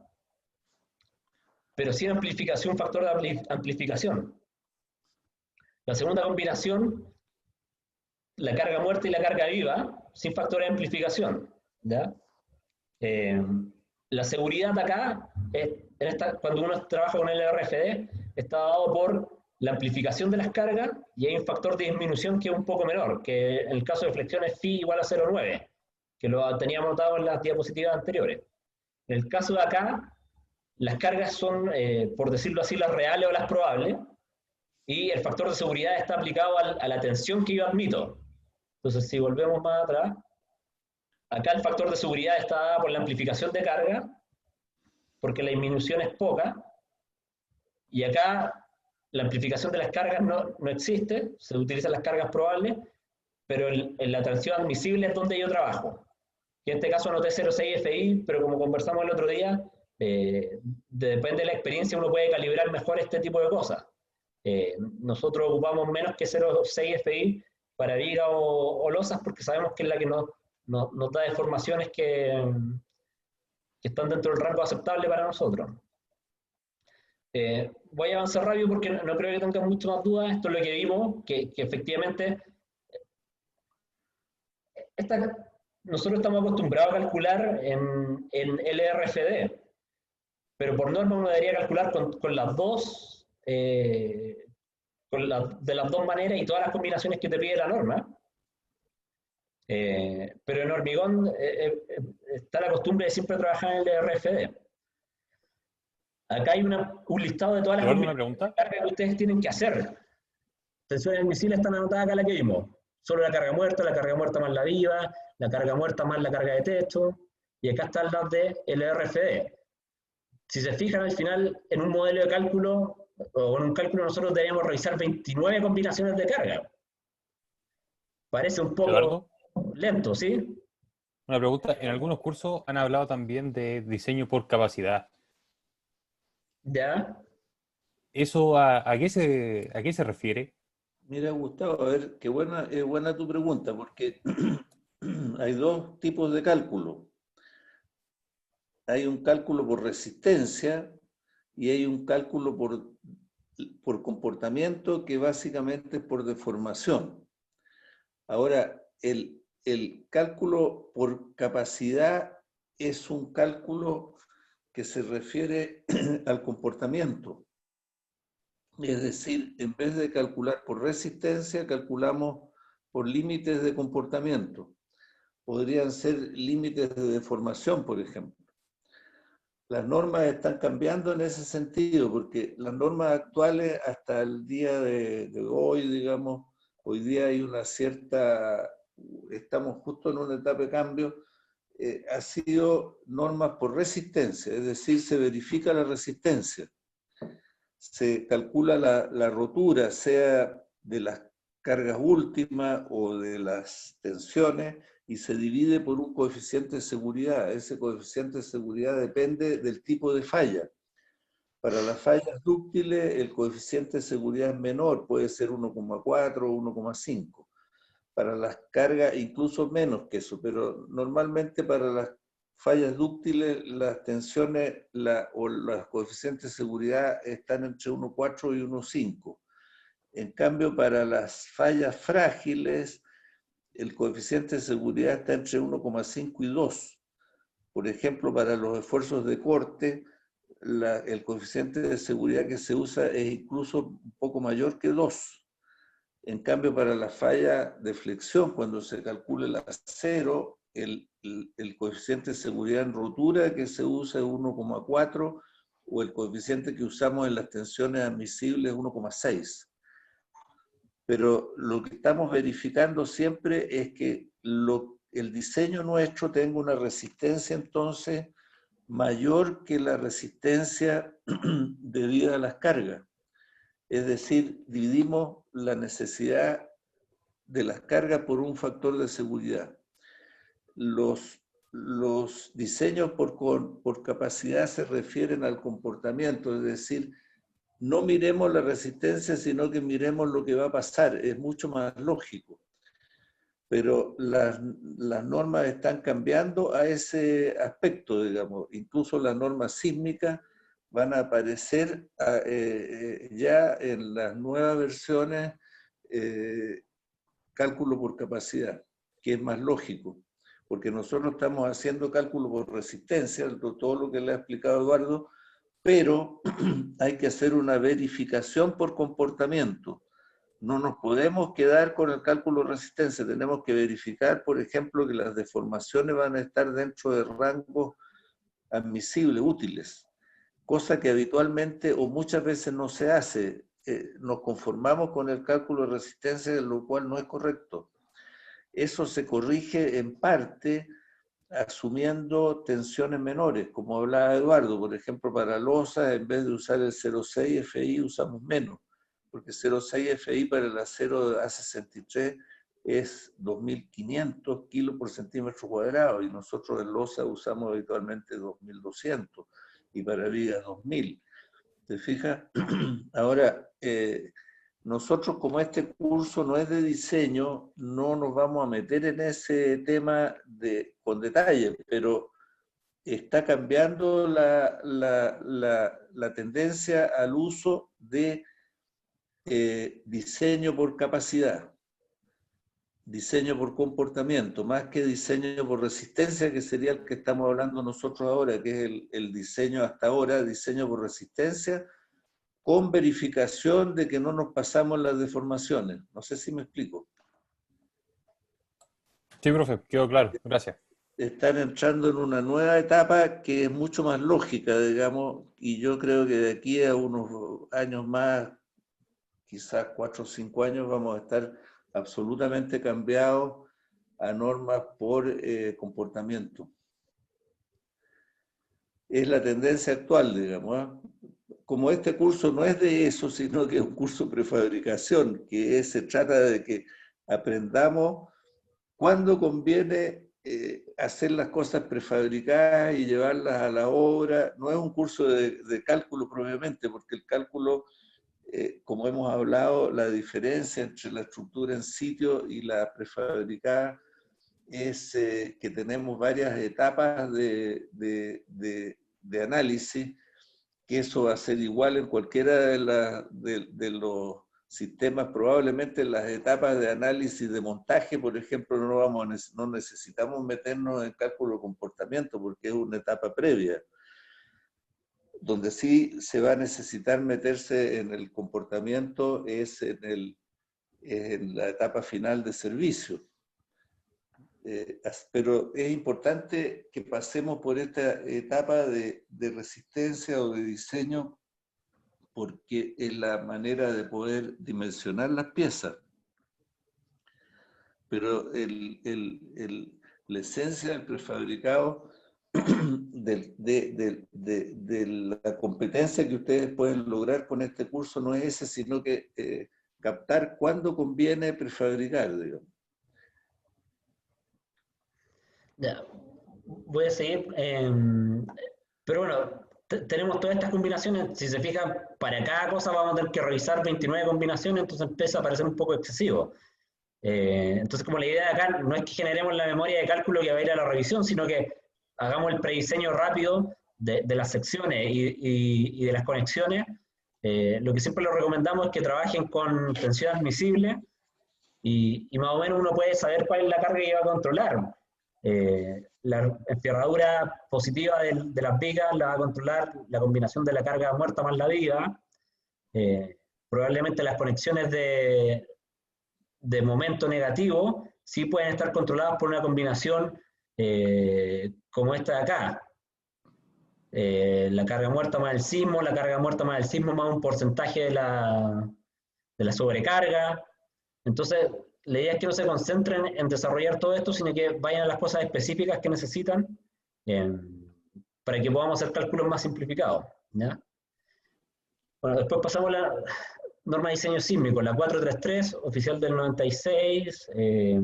Speaker 1: pero sin amplificación, factor de amplificación. La segunda combinación, la carga muerta y la carga viva, sin factor de amplificación. ¿Ya? La seguridad acá, cuando uno trabaja con el RFD, está dado por la amplificación de las cargas y hay un factor de disminución que es un poco menor, que en el caso de flexión es phi igual a 0,9, que lo teníamos notado en las diapositivas anteriores. En el caso de acá, las cargas son, por decirlo así, las reales o las probables, y el factor de seguridad está aplicado a la tensión que yo admito. Entonces, si volvemos más atrás, acá el factor de seguridad está dado por la amplificación de carga, porque la disminución es poca, y acá la amplificación de las cargas no existe, se utilizan las cargas probables, pero en la tensión admisible es donde yo trabajo. Y en este caso anoté 0,6 FI, pero como conversamos el otro día, depende de la experiencia, uno puede calibrar mejor este tipo de cosas. Nosotros ocupamos menos que 0,6 FI para vigas o losas porque sabemos que es la que nos da deformaciones que están dentro del rango aceptable para nosotros. Voy a avanzar rápido porque no creo que tengan mucho más dudas. Esto es lo que vimos, que efectivamente nosotros estamos acostumbrados a calcular en LRFD, pero por norma uno debería calcular con las dos de las dos maneras y todas las combinaciones que te pide la norma. Pero en hormigón está la costumbre de siempre trabajar en el RFD. Acá hay un listado de todas las combinaciones de carga que ustedes tienen que hacer. Tensiones admisibles están anotadas acá, la que vimos. Solo la carga muerta más la viva, la carga muerta más la carga de techo, y acá están las de LRFD. Si se fijan, al final, en un modelo de cálculo, o en un cálculo nosotros deberíamos revisar 29 combinaciones de carga. Parece un poco
Speaker 5: Eduardo,
Speaker 1: lento, ¿sí?
Speaker 5: una pregunta. En algunos cursos han hablado también de diseño por capacidad.
Speaker 1: ¿Ya?
Speaker 5: ¿Eso a qué se refiere?
Speaker 2: Mira, Gustavo, a ver, es buena tu pregunta, porque hay dos tipos de cálculo. Hay un cálculo por resistencia y hay un cálculo por comportamiento, que básicamente es por deformación. Ahora, el cálculo por capacidad es un cálculo que se refiere al comportamiento. Es decir, en vez de calcular por resistencia, calculamos por límites de comportamiento. Podrían ser límites de deformación, por ejemplo. Las normas están cambiando en ese sentido, porque las normas actuales, hasta el día de hoy, digamos, hoy día hay una cierta, estamos justo en una etapa de cambio, ha sido normas por resistencia, es decir, se verifica la resistencia. Se calcula la rotura, sea de las cargas últimas o de las tensiones, y se divide por un coeficiente de seguridad. Ese coeficiente de seguridad depende del tipo de falla. Para las fallas dúctiles, el coeficiente de seguridad es menor, puede ser 1,4 o 1,5. Para las cargas, incluso menos que eso, pero normalmente para las fallas dúctiles, las tensiones o los coeficientes de seguridad están entre 1,4 y 1,5. En cambio, para las fallas frágiles, el coeficiente de seguridad está entre 1,5 y 2. Por ejemplo, para los esfuerzos de corte, el coeficiente de seguridad que se usa es incluso un poco mayor que 2. En cambio, para la falla de flexión, cuando se calcula el acero, el coeficiente de seguridad en rotura que se usa es 1,4, o el coeficiente que usamos en las tensiones admisibles es 1,6. Pero lo que estamos verificando siempre es que el diseño nuestro tenga una resistencia entonces mayor que la resistencia debida a las cargas. Es decir, dividimos la necesidad de las cargas por un factor de seguridad. Los diseños por capacidad se refieren al comportamiento, es decir, no miremos la resistencia, sino que miremos lo que va a pasar. Es mucho más lógico. Pero las normas están cambiando a ese aspecto, digamos. Incluso las normas sísmicas van a aparecer ya en las nuevas versiones cálculo por capacidad, que es más lógico, porque nosotros estamos haciendo cálculo por resistencia, todo lo que le ha explicado Eduardo, pero hay que hacer una verificación por comportamiento. No nos podemos quedar con el cálculo de resistencia, tenemos que verificar, por ejemplo, que las deformaciones van a estar dentro de rangos admisibles, útiles, cosa que habitualmente o muchas veces no se hace. Nos conformamos con el cálculo de resistencia, lo cual no es correcto. Eso se corrige en parte asumiendo tensiones menores, como hablaba Eduardo. Por ejemplo, para losa, en vez de usar el 0,6 FI, usamos menos, porque 0,6 FI para el acero A63 es 2.500 kilos por centímetro cuadrado, y nosotros en losa usamos habitualmente 2.200, y para vigas 2.000. ¿Te fijas? Ahora, nosotros, como este curso no es de diseño, no nos vamos a meter en ese tema con detalle, pero está cambiando la tendencia al uso de diseño por capacidad, diseño por comportamiento, más que diseño por resistencia, que sería el que estamos hablando nosotros ahora, que es el diseño hasta ahora, diseño por resistencia, con verificación de que no nos pasamos las deformaciones. No sé si me explico.
Speaker 5: Sí, profe, quedó claro. Gracias.
Speaker 2: Están entrando en una nueva etapa que es mucho más lógica, digamos, y yo creo que de aquí a unos años más, quizás 4 o 5 años, vamos a estar absolutamente cambiados a normas por comportamiento. Es la tendencia actual, digamos, ¿eh? Como este curso no es de eso, sino que es un curso prefabricación, que se trata de que aprendamos cuándo conviene hacer las cosas prefabricadas y llevarlas a la obra. No es un curso de cálculo propiamente, porque el cálculo, como hemos hablado, la diferencia entre la estructura en sitio y la prefabricada es que tenemos varias etapas de análisis, que eso va a ser igual en cualquiera de los sistemas. Probablemente en las etapas de análisis de montaje, por ejemplo, no necesitamos meternos en cálculo de comportamiento, porque es una etapa previa. Donde sí se va a necesitar meterse en el comportamiento es en la etapa final de servicio. Pero es importante que pasemos por esta etapa de resistencia o de diseño, porque es la manera de poder dimensionar las piezas. Pero la esencia del prefabricado, de la competencia que ustedes pueden lograr con este curso no es ese, sino que captar cuándo conviene prefabricar, digamos.
Speaker 1: Ya, voy a seguir. Pero bueno, tenemos todas estas combinaciones. Si se fijan, para cada cosa vamos a tener que revisar 29 combinaciones, entonces empieza a parecer un poco excesivo. Entonces, como la idea de acá no es que generemos la memoria de cálculo que va a ir a la revisión, sino que hagamos el prediseño rápido de las secciones y de las conexiones. Lo que siempre les recomendamos es que trabajen con tensión admisible y más o menos uno puede saber cuál es la carga que va a controlar. La enferradura positiva de las vigas la va a controlar la combinación de la carga muerta más la viga. Probablemente las conexiones de momento negativo sí pueden estar controladas por una combinación como esta de acá. La carga muerta más el sismo, la carga muerta más el sismo más un porcentaje de la sobrecarga. Entonces, la idea es que no se concentren en desarrollar todo esto, sino que vayan a las cosas específicas que necesitan para que podamos hacer cálculos más simplificados, ¿ya? Bueno, después pasamos a la norma de diseño sísmico, la 433, oficial del 96, que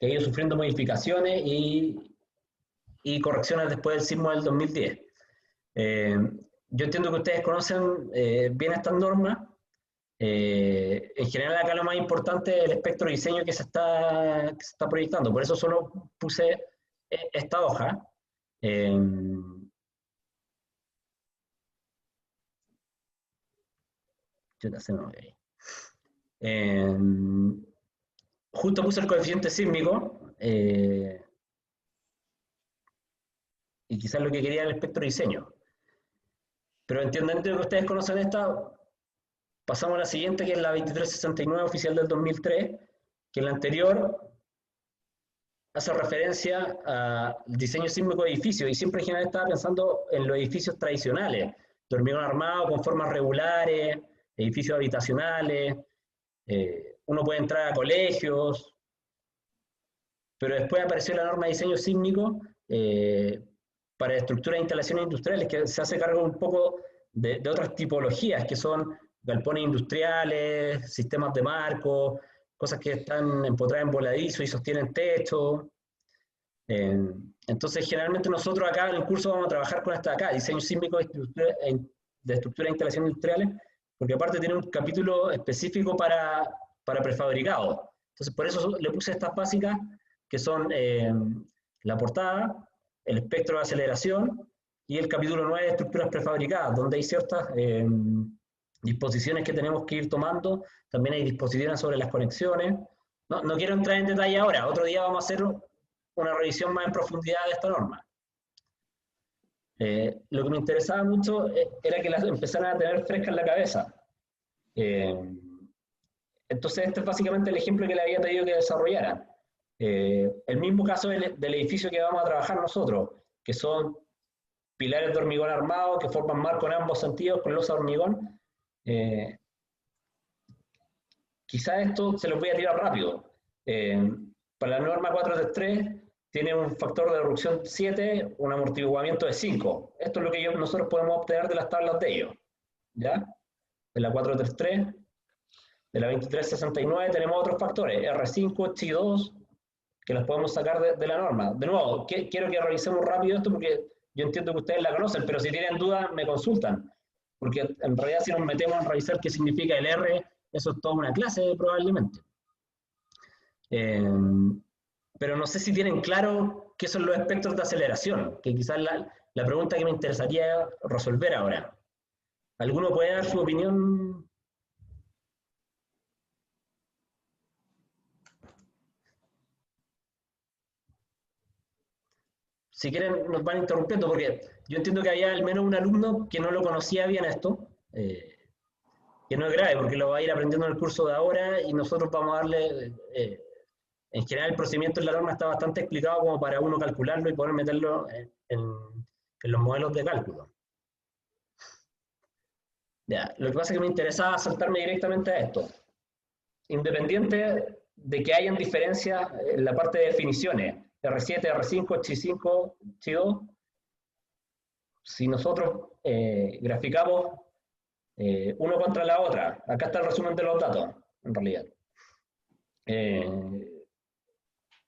Speaker 1: ha ido sufriendo modificaciones y correcciones después del sismo del 2010. Yo entiendo que ustedes conocen bien estas normas. En general acá lo más importante es el espectro de diseño que se está proyectando, por eso solo puse esta hoja. Justo puse el coeficiente sísmico y quizás lo que quería era el espectro de diseño, pero entiendo que ustedes conocen esta. Pasamos a la siguiente, que es la 2369 oficial del 2003, que en la anterior hace referencia al diseño sísmico de edificios, y siempre en general estaba pensando en los edificios tradicionales, de hormigón armado con formas regulares, edificios habitacionales, uno puede entrar a colegios, pero después apareció la norma de diseño sísmico para estructuras e instalaciones industriales, que se hace cargo un poco de otras tipologías, que son galpones industriales, sistemas de marco, cosas que están empotradas en voladizo y sostienen techo. Entonces, generalmente nosotros acá en el curso vamos a trabajar con esta de acá, diseño sísmico de estructura e instalaciones industriales, porque aparte tiene un capítulo específico para prefabricados. Entonces, por eso le puse estas básicas, que son la portada, el espectro de aceleración y el capítulo 9 de estructuras prefabricadas, donde hay ciertas disposiciones que tenemos que ir tomando. También hay disposiciones sobre las conexiones. No quiero entrar en detalle ahora, otro día vamos a hacer una revisión más en profundidad de esta norma. Lo que me interesaba mucho era que las empezaran a tener fresca en la cabeza. Entonces este es básicamente el ejemplo que le había pedido que desarrollaran. El mismo caso del edificio que vamos a trabajar nosotros, que son pilares de hormigón armado que forman marco en ambos sentidos con losa de hormigón. Quizás esto se los voy a tirar rápido. Para la norma 433 tiene un factor de reducción 7, un amortiguamiento de 5. Esto es lo que nosotros podemos obtener de las tablas de ellos, ¿ya? De la 433, de la 2369 tenemos otros factores, R5, Chi2, que las podemos sacar de la norma. De nuevo, quiero que revisemos rápido esto porque yo entiendo que ustedes la conocen, pero si tienen dudas me consultan. Porque en realidad si nos metemos a revisar qué significa el R, eso es toda una clase probablemente. Pero no sé si tienen claro qué son los espectros de aceleración, que quizás la pregunta que me interesaría resolver ahora. ¿Alguno puede dar su opinión? Si quieren nos van interrumpiendo, porque yo entiendo que había al menos un alumno que no lo conocía bien esto, que no es grave, porque lo va a ir aprendiendo en el curso de ahora y nosotros vamos a darle, en general el procedimiento en la norma está bastante explicado como para uno calcularlo y poder meterlo en los modelos de cálculo. Ya, lo que pasa es que me interesaba saltarme directamente a esto. Independiente de que hayan diferencias en la parte de definiciones, R7, R5, Chi5, Chi2. Si nosotros graficamos uno contra la otra, acá está el resumen de los datos, en realidad. El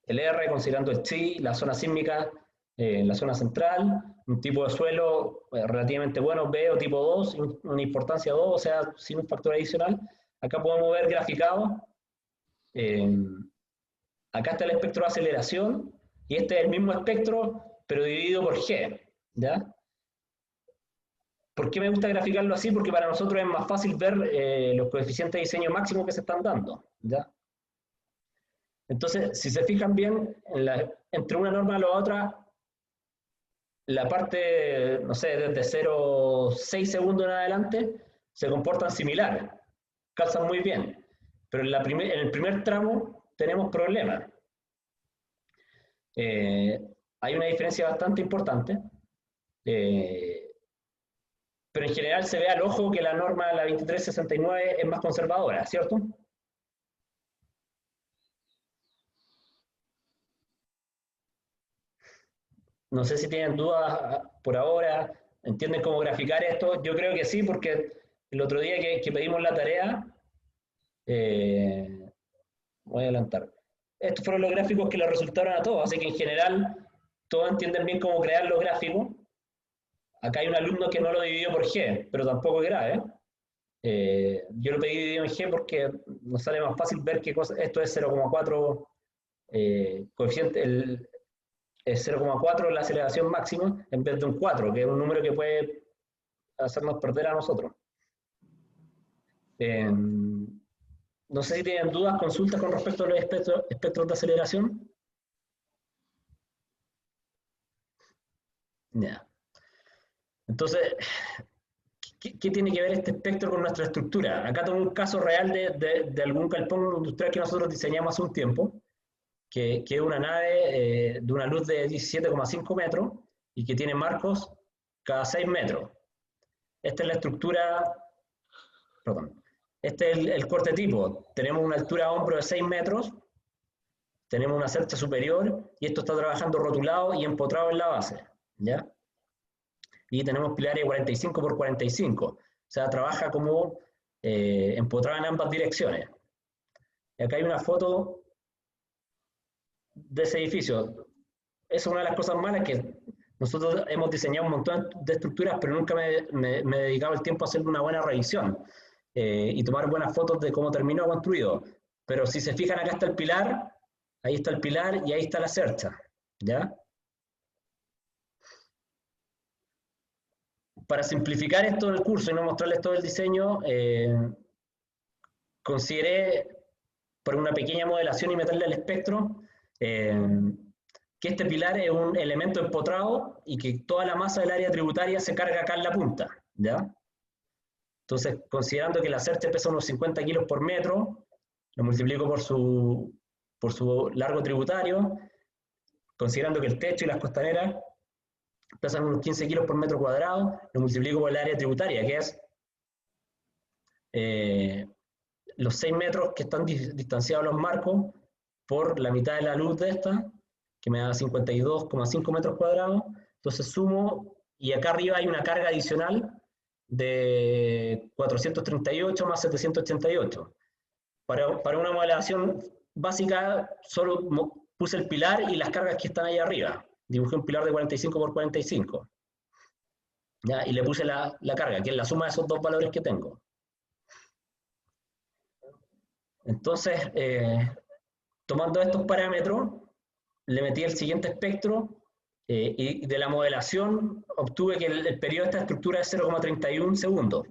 Speaker 1: R considerando el Chi, la zona sísmica, la zona central, un tipo de suelo relativamente bueno, B o tipo 2, una importancia 2, o sea, sin un factor adicional. Acá podemos ver graficado, acá está el espectro de aceleración, y este es el mismo espectro, pero dividido por G, ¿ya? ¿Por qué me gusta graficarlo así? Porque para nosotros es más fácil ver los coeficientes de diseño máximo que se están dando, ¿ya? Entonces, si se fijan bien, entre una norma y la otra, la parte, no sé, desde 0,6 segundos en adelante, se comportan similares, calzan muy bien, pero en el primer tramo tenemos problemas. Hay una diferencia bastante importante, pero en general se ve al ojo que la norma, la 2369, es más conservadora, ¿cierto? No sé si tienen dudas por ahora, ¿entienden cómo graficar esto? Yo creo que sí, porque el otro día que pedimos la tarea, voy a adelantar, estos fueron los gráficos que les resultaron a todos, así que en general todos entienden bien cómo crear los gráficos. Acá hay un alumno que no lo dividió por G, pero tampoco es grave. Yo lo pedí dividido en G porque nos sale más fácil ver qué cosa. Esto es 0,4 coeficiente, es 0,4 la aceleración máxima en vez de un 4, que es un número que puede hacernos perder a nosotros. No sé si tienen dudas, consultas con respecto a los espectros de aceleración. Ya. Entonces, ¿qué tiene que ver este espectro con nuestra estructura? Acá tengo un caso real de algún galpón industrial que nosotros diseñamos hace un tiempo, que es una nave de una luz de 17,5 metros y que tiene marcos cada 6 metros. Esta es la estructura, perdón, este es el corte tipo. Tenemos una altura de hombro de 6 metros, tenemos una cercha superior y esto está trabajando rotulado y empotrado en la base, ¿ya? Y tenemos pilares de 45 por 45, o sea, trabaja como empotrado en ambas direcciones. Y acá hay una foto de ese edificio. Esa es una de las cosas malas, que nosotros hemos diseñado un montón de estructuras, pero nunca me he dedicado el tiempo a hacer una buena revisión y tomar buenas fotos de cómo terminó construido. Pero si se fijan, acá está el pilar, ahí está el pilar y ahí está la cercha, ¿ya? Para simplificar esto del curso y no mostrarles todo el diseño, consideré, por una pequeña modelación y meterle el espectro, que este pilar es un elemento empotrado y que toda la masa del área tributaria se carga acá en la punta, ¿ya? Entonces, considerando que la cercha pesa unos 50 kilos por metro, lo multiplico por su largo tributario, considerando que el techo y las costaneras pesan unos 15 kilos por metro cuadrado, lo multiplico por el área tributaria, que es los 6 metros que están distanciados los marcos por la mitad de la luz de esta, que me da 52,5 metros cuadrados. Entonces sumo, y acá arriba hay una carga adicional de 438 más 788. Para una modelación básica, solo puse el pilar y las cargas que están ahí arriba. Dibujé un pilar de 45 por 45. ¿Ya? Y le puse la carga, que es la suma de esos dos valores que tengo. Entonces, tomando estos parámetros, le metí el siguiente espectro y de la modelación obtuve que el periodo de esta estructura es 0,31 segundos.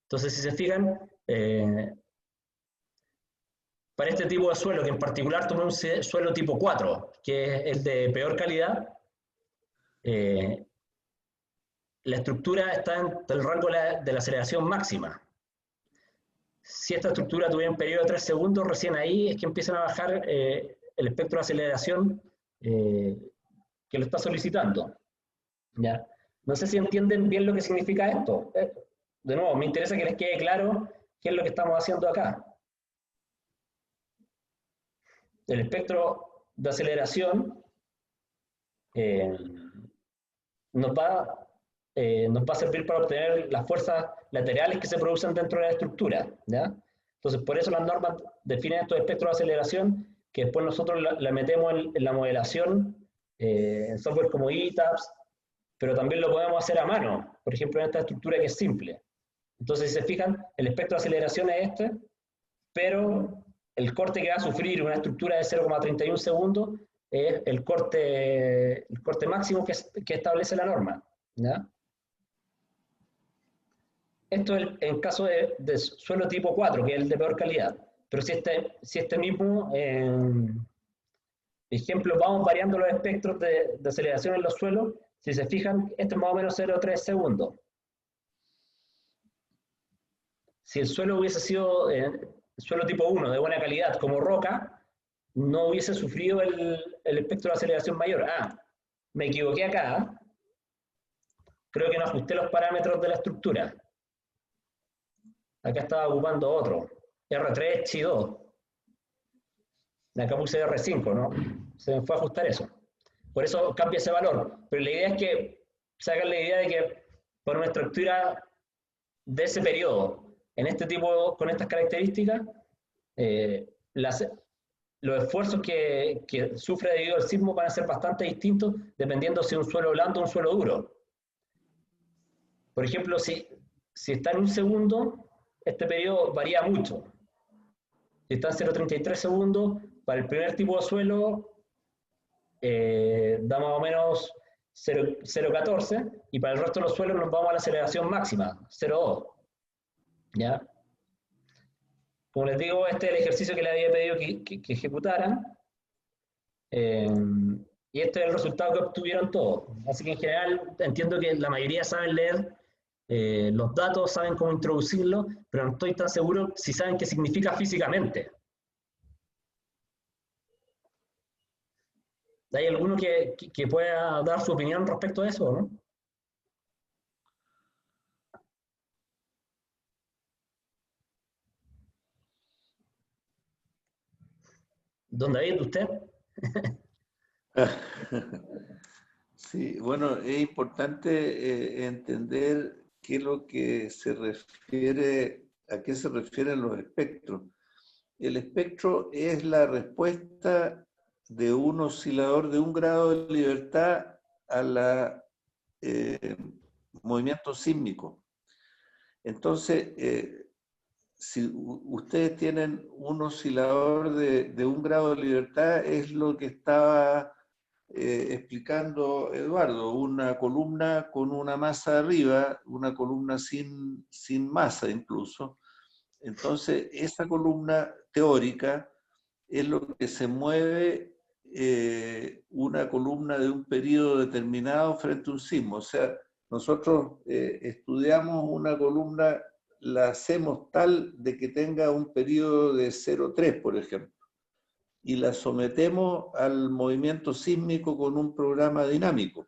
Speaker 1: Entonces, si se fijan, para este tipo de suelo, que en particular tomé un suelo tipo 4, que es el de peor calidad, la estructura está en el rango de la aceleración máxima. Si esta estructura tuviera un periodo de 3 segundos, recién ahí es que empiezan a bajar el espectro de aceleración que lo está solicitando. ¿Ya? No sé si entienden bien lo que significa esto. De nuevo, me interesa que les quede claro qué es lo que estamos haciendo acá. el espectro de aceleración nos va a servir para obtener las fuerzas laterales que se producen dentro de la estructura, ¿ya? Entonces, por eso las normas definen estos espectros de aceleración, que después nosotros la metemos en la modelación, en software como ETABS, pero también lo podemos hacer a mano, por ejemplo, en esta estructura que es simple. Entonces, si se fijan, el espectro de aceleración es este, pero el corte que va a sufrir una estructura de 0,31 segundos es el corte máximo que establece la norma, ¿ya? Esto es en caso de suelo tipo 4, que es el de peor calidad. Pero si este mismo ejemplo vamos variando los espectros de aceleración en los suelos, si se fijan, esto es más o menos 0,3 segundos. Si el suelo hubiese sido suelo tipo 1, de buena calidad, como roca, no hubiese sufrido el espectro de aceleración mayor. Me equivoqué acá. Creo que no ajusté los parámetros de la estructura. Acá estaba ocupando otro. R3, Chi2. Acá puse R5, ¿no? Se me fue a ajustar eso. Por eso cambia ese valor. Pero la idea es que se hagan la idea de que por una estructura de ese periodo, en este tipo, con estas características, los esfuerzos que sufre debido al sismo van a ser bastante distintos dependiendo si es un suelo blando o un suelo duro. Por ejemplo, si está en un segundo, este periodo varía mucho. Si está en 0,33 segundos, para el primer tipo de suelo da más o menos 0,14 y para el resto de los suelos nos vamos a la aceleración máxima, 0,2. ¿Ya? Como les digo, este es el ejercicio que le había pedido que ejecutaran. Y este es el resultado que obtuvieron todos. Así que en general entiendo que la mayoría saben leer los datos, saben cómo introducirlos, pero no estoy tan seguro si saben qué significa físicamente. ¿Hay alguno que pueda dar su opinión respecto a eso, no? Don David, ¿usted?
Speaker 2: Sí, bueno, es importante entender qué es lo que se refiere, a qué se refieren los espectros. El espectro es la respuesta de un oscilador de 1 grado de libertad a la movimiento sísmico. Entonces, si ustedes tienen un oscilador de 1 grado de libertad, es lo que estaba explicando Eduardo, una columna con una masa arriba, una columna sin masa incluso. Entonces, esa columna teórica es lo que se mueve una columna de un periodo determinado frente a un sismo. O sea, nosotros estudiamos una columna, la hacemos tal de que tenga un periodo de 0,3, por ejemplo, y la sometemos al movimiento sísmico con un programa dinámico.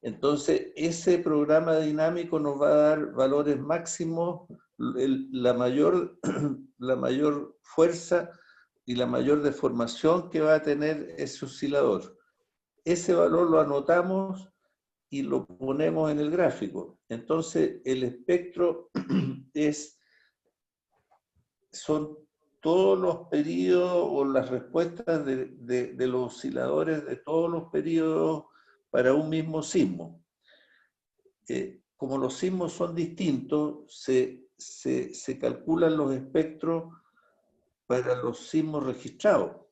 Speaker 2: Entonces, ese programa dinámico nos va a dar valores máximos, la mayor fuerza y la mayor deformación que va a tener ese oscilador. Ese valor lo anotamos y lo ponemos en el gráfico. Entonces, el espectro son todos los periodos o las respuestas de los osciladores de todos los periodos para un mismo sismo. Como los sismos son distintos, se calculan los espectros para los sismos registrados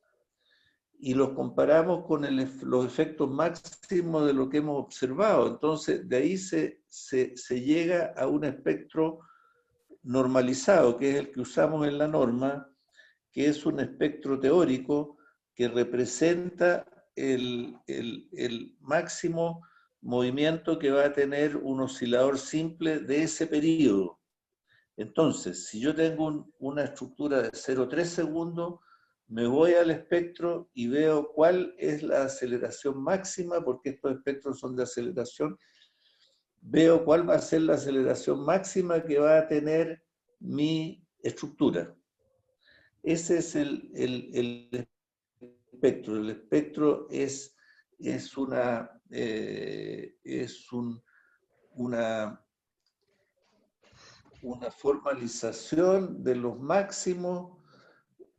Speaker 2: y los comparamos con los efectos máximos de lo que hemos observado. Entonces, de ahí se llega a un espectro normalizado, que es el que usamos en la norma, que es un espectro teórico que representa el máximo movimiento que va a tener un oscilador simple de ese periodo. Entonces, si yo tengo una estructura de 0,3 segundos, me voy al espectro y veo cuál es la aceleración máxima, porque estos espectros son de aceleración. Veo cuál va a ser la aceleración máxima que va a tener mi estructura. Ese es el espectro. El espectro es una formalización de los máximos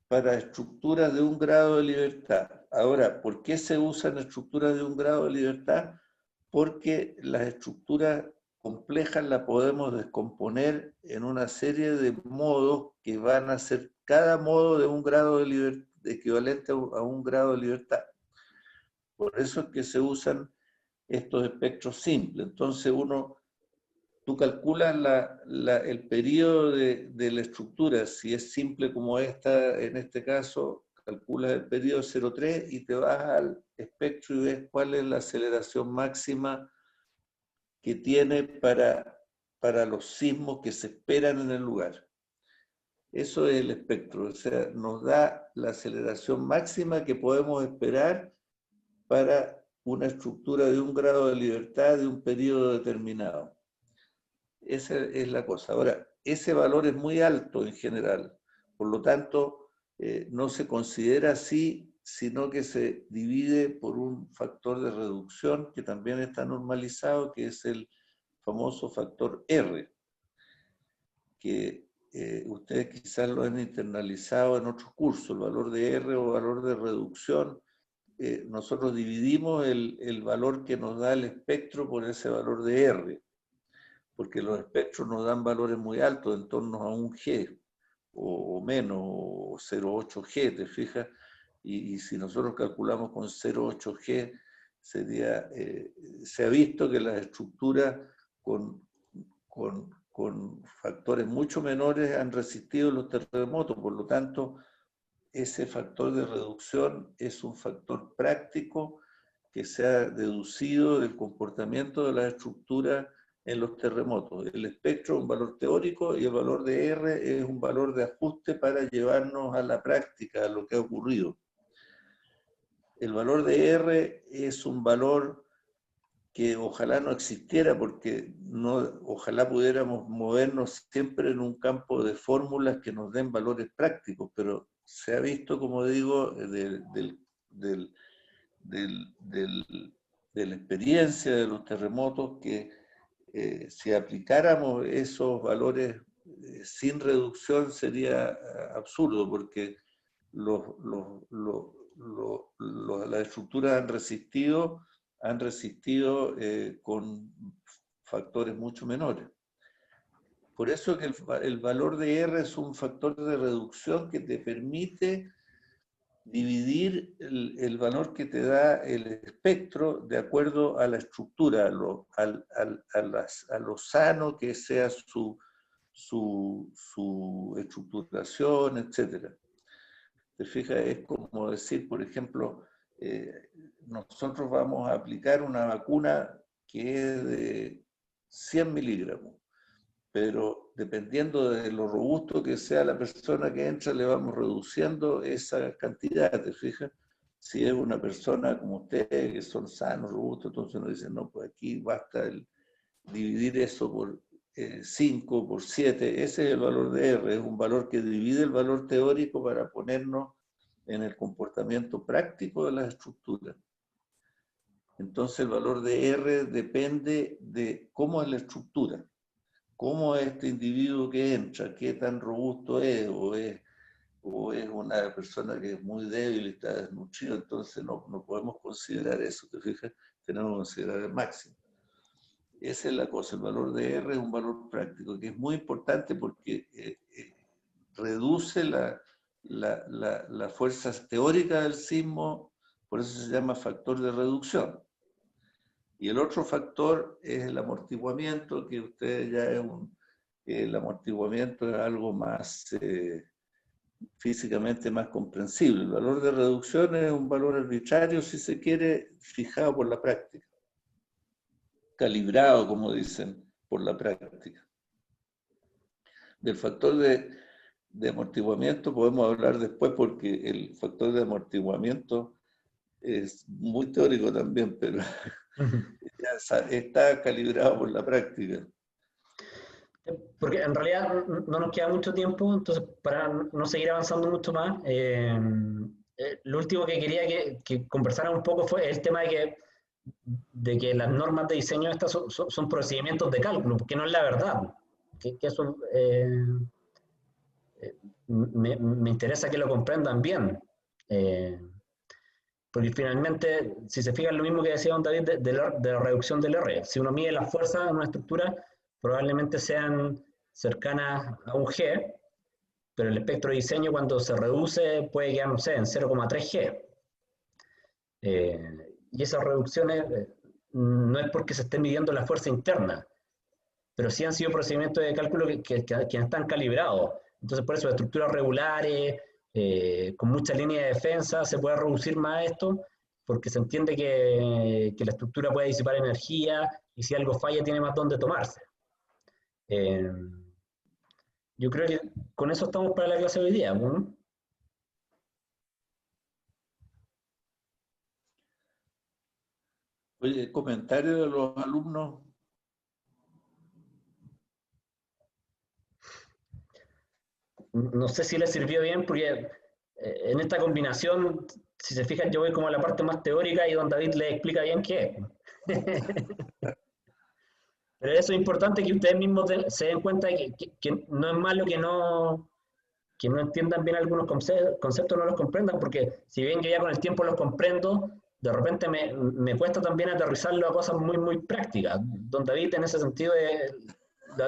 Speaker 2: para estructuras de un grado de libertad. Ahora, ¿por qué se usan estructuras de un grado de libertad? Porque las estructuras complejas las podemos descomponer en una serie de modos que van a ser cada modo de un grado de libertad, equivalente a un grado de libertad. Por eso es que se usan estos espectros simples. Entonces tú calculas el periodo de la estructura, si es simple como esta, en este caso, calculas el periodo 0,3 y te vas al espectro y ves cuál es la aceleración máxima que tiene para los sismos que se esperan en el lugar. Eso es el espectro, o sea, nos da la aceleración máxima que podemos esperar para una estructura de un grado de libertad de un periodo determinado. Esa es la cosa. Ahora, ese valor es muy alto en general, por lo tanto, no se considera así, sino que se divide por un factor de reducción que también está normalizado, que es el famoso factor R, que ustedes quizás lo han internalizado en otros cursos, el valor de R o valor de reducción. Nosotros dividimos el valor que nos da el espectro por ese valor de R, porque los espectros nos dan valores muy altos, en torno a 1 G, o menos, o 0,8 G, ¿te fijas? Y si nosotros calculamos con 0,8 G, se ha visto que las estructuras con factores mucho menores han resistido los terremotos, por lo tanto, ese factor de reducción es un factor práctico que se ha deducido del comportamiento de las estructuras en los terremotos. El espectro es un valor teórico y el valor de R es un valor de ajuste para llevarnos a la práctica, a lo que ha ocurrido. El valor de R es un valor que ojalá no existiera, porque ojalá pudiéramos movernos siempre en un campo de fórmulas que nos den valores prácticos, pero se ha visto, como digo, de la experiencia de los terremotos, que si aplicáramos esos valores sin reducción sería absurdo, porque las estructuras han resistido con factores mucho menores. Por eso que el valor de R es un factor de reducción que te permite dividir el valor que te da el espectro de acuerdo a la estructura, a lo sano que sea su estructuración, etc. ¿Te fijas? Es como decir, por ejemplo, nosotros vamos a aplicar una vacuna que es de 100 miligramos, pero dependiendo de lo robusto que sea la persona que entra, le vamos reduciendo esa cantidad, ¿te fijas? Si es una persona como ustedes, que son sanos, robustos, entonces nos dicen, no, pues aquí basta dividir eso por 5, por 7, ese es el valor de R, es un valor que divide el valor teórico para ponernos en el comportamiento práctico de las estructuras. Entonces el valor de R depende de cómo es la estructura, cómo es este individuo que entra, qué tan robusto es, o es una persona que es muy débil y está desnutrido, entonces no podemos considerar eso, ¿te fijas? Tenemos que considerar el máximo. Esa es la cosa, el valor de R es un valor práctico, que es muy importante porque reduce las fuerzas teóricas del sismo, por eso se llama factor de reducción. Y el otro factor es el amortiguamiento, que ustedes ya el amortiguamiento es algo más físicamente más comprensible. El valor de reducción es un valor arbitrario, si se quiere, fijado por la práctica, calibrado, como dicen, por la práctica. Del factor de amortiguamiento podemos hablar después, porque el factor de amortiguamiento es muy teórico también, pero ya está calibrado por la práctica.
Speaker 1: Porque en realidad no nos queda mucho tiempo, entonces para no seguir avanzando mucho más, lo último que quería que conversara un poco fue el tema de que las normas de diseño estas son procedimientos de cálculo, porque no es la verdad. Que eso me interesa que lo comprendan bien. Porque finalmente, si se fijan, lo mismo que decía don David de la reducción del R. Si uno mide las fuerzas en una estructura, probablemente sean cercanas a un G, pero el espectro de diseño cuando se reduce puede quedar, no sé, en 0,3 G. Y esas reducciones no es porque se esté midiendo la fuerza interna, pero sí han sido procedimientos de cálculo que están calibrados. Entonces, por eso, estructuras regulares, con mucha línea de defensa, se puede reducir más esto, porque se entiende que la estructura puede disipar energía y si algo falla tiene más dónde tomarse. Yo creo que con eso estamos para la clase de hoy día, ¿no?
Speaker 2: Oye, comentario de los alumnos.
Speaker 1: No sé si les sirvió bien, porque en esta combinación, si se fijan, yo voy como a la parte más teórica y don David le explica bien qué es. Pero eso es importante que ustedes mismos se den cuenta de que no es malo que no entiendan bien algunos conceptos, no los comprendan, porque si bien yo ya con el tiempo los comprendo, de repente me cuesta también aterrizarlo a cosas muy, muy prácticas. Don David en ese sentido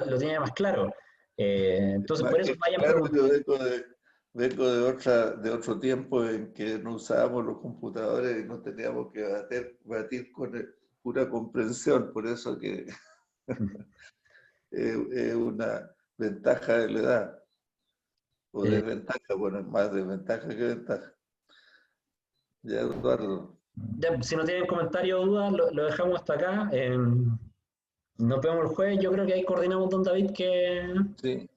Speaker 1: lo tiene más claro. Entonces, por eso vayan
Speaker 2: Claro, yo
Speaker 1: preguntando.
Speaker 2: vengo de otro tiempo en que no usábamos los computadores y no teníamos que batir con pura comprensión, por eso que es una ventaja de la edad, o desventaja, bueno, más desventaja que ventaja. Ya, Eduardo.
Speaker 1: Ya, si no tienen comentarios o dudas, lo dejamos hasta acá. Nos vemos el jueves. Yo creo que ahí coordinamos, don David, que
Speaker 2: Sí.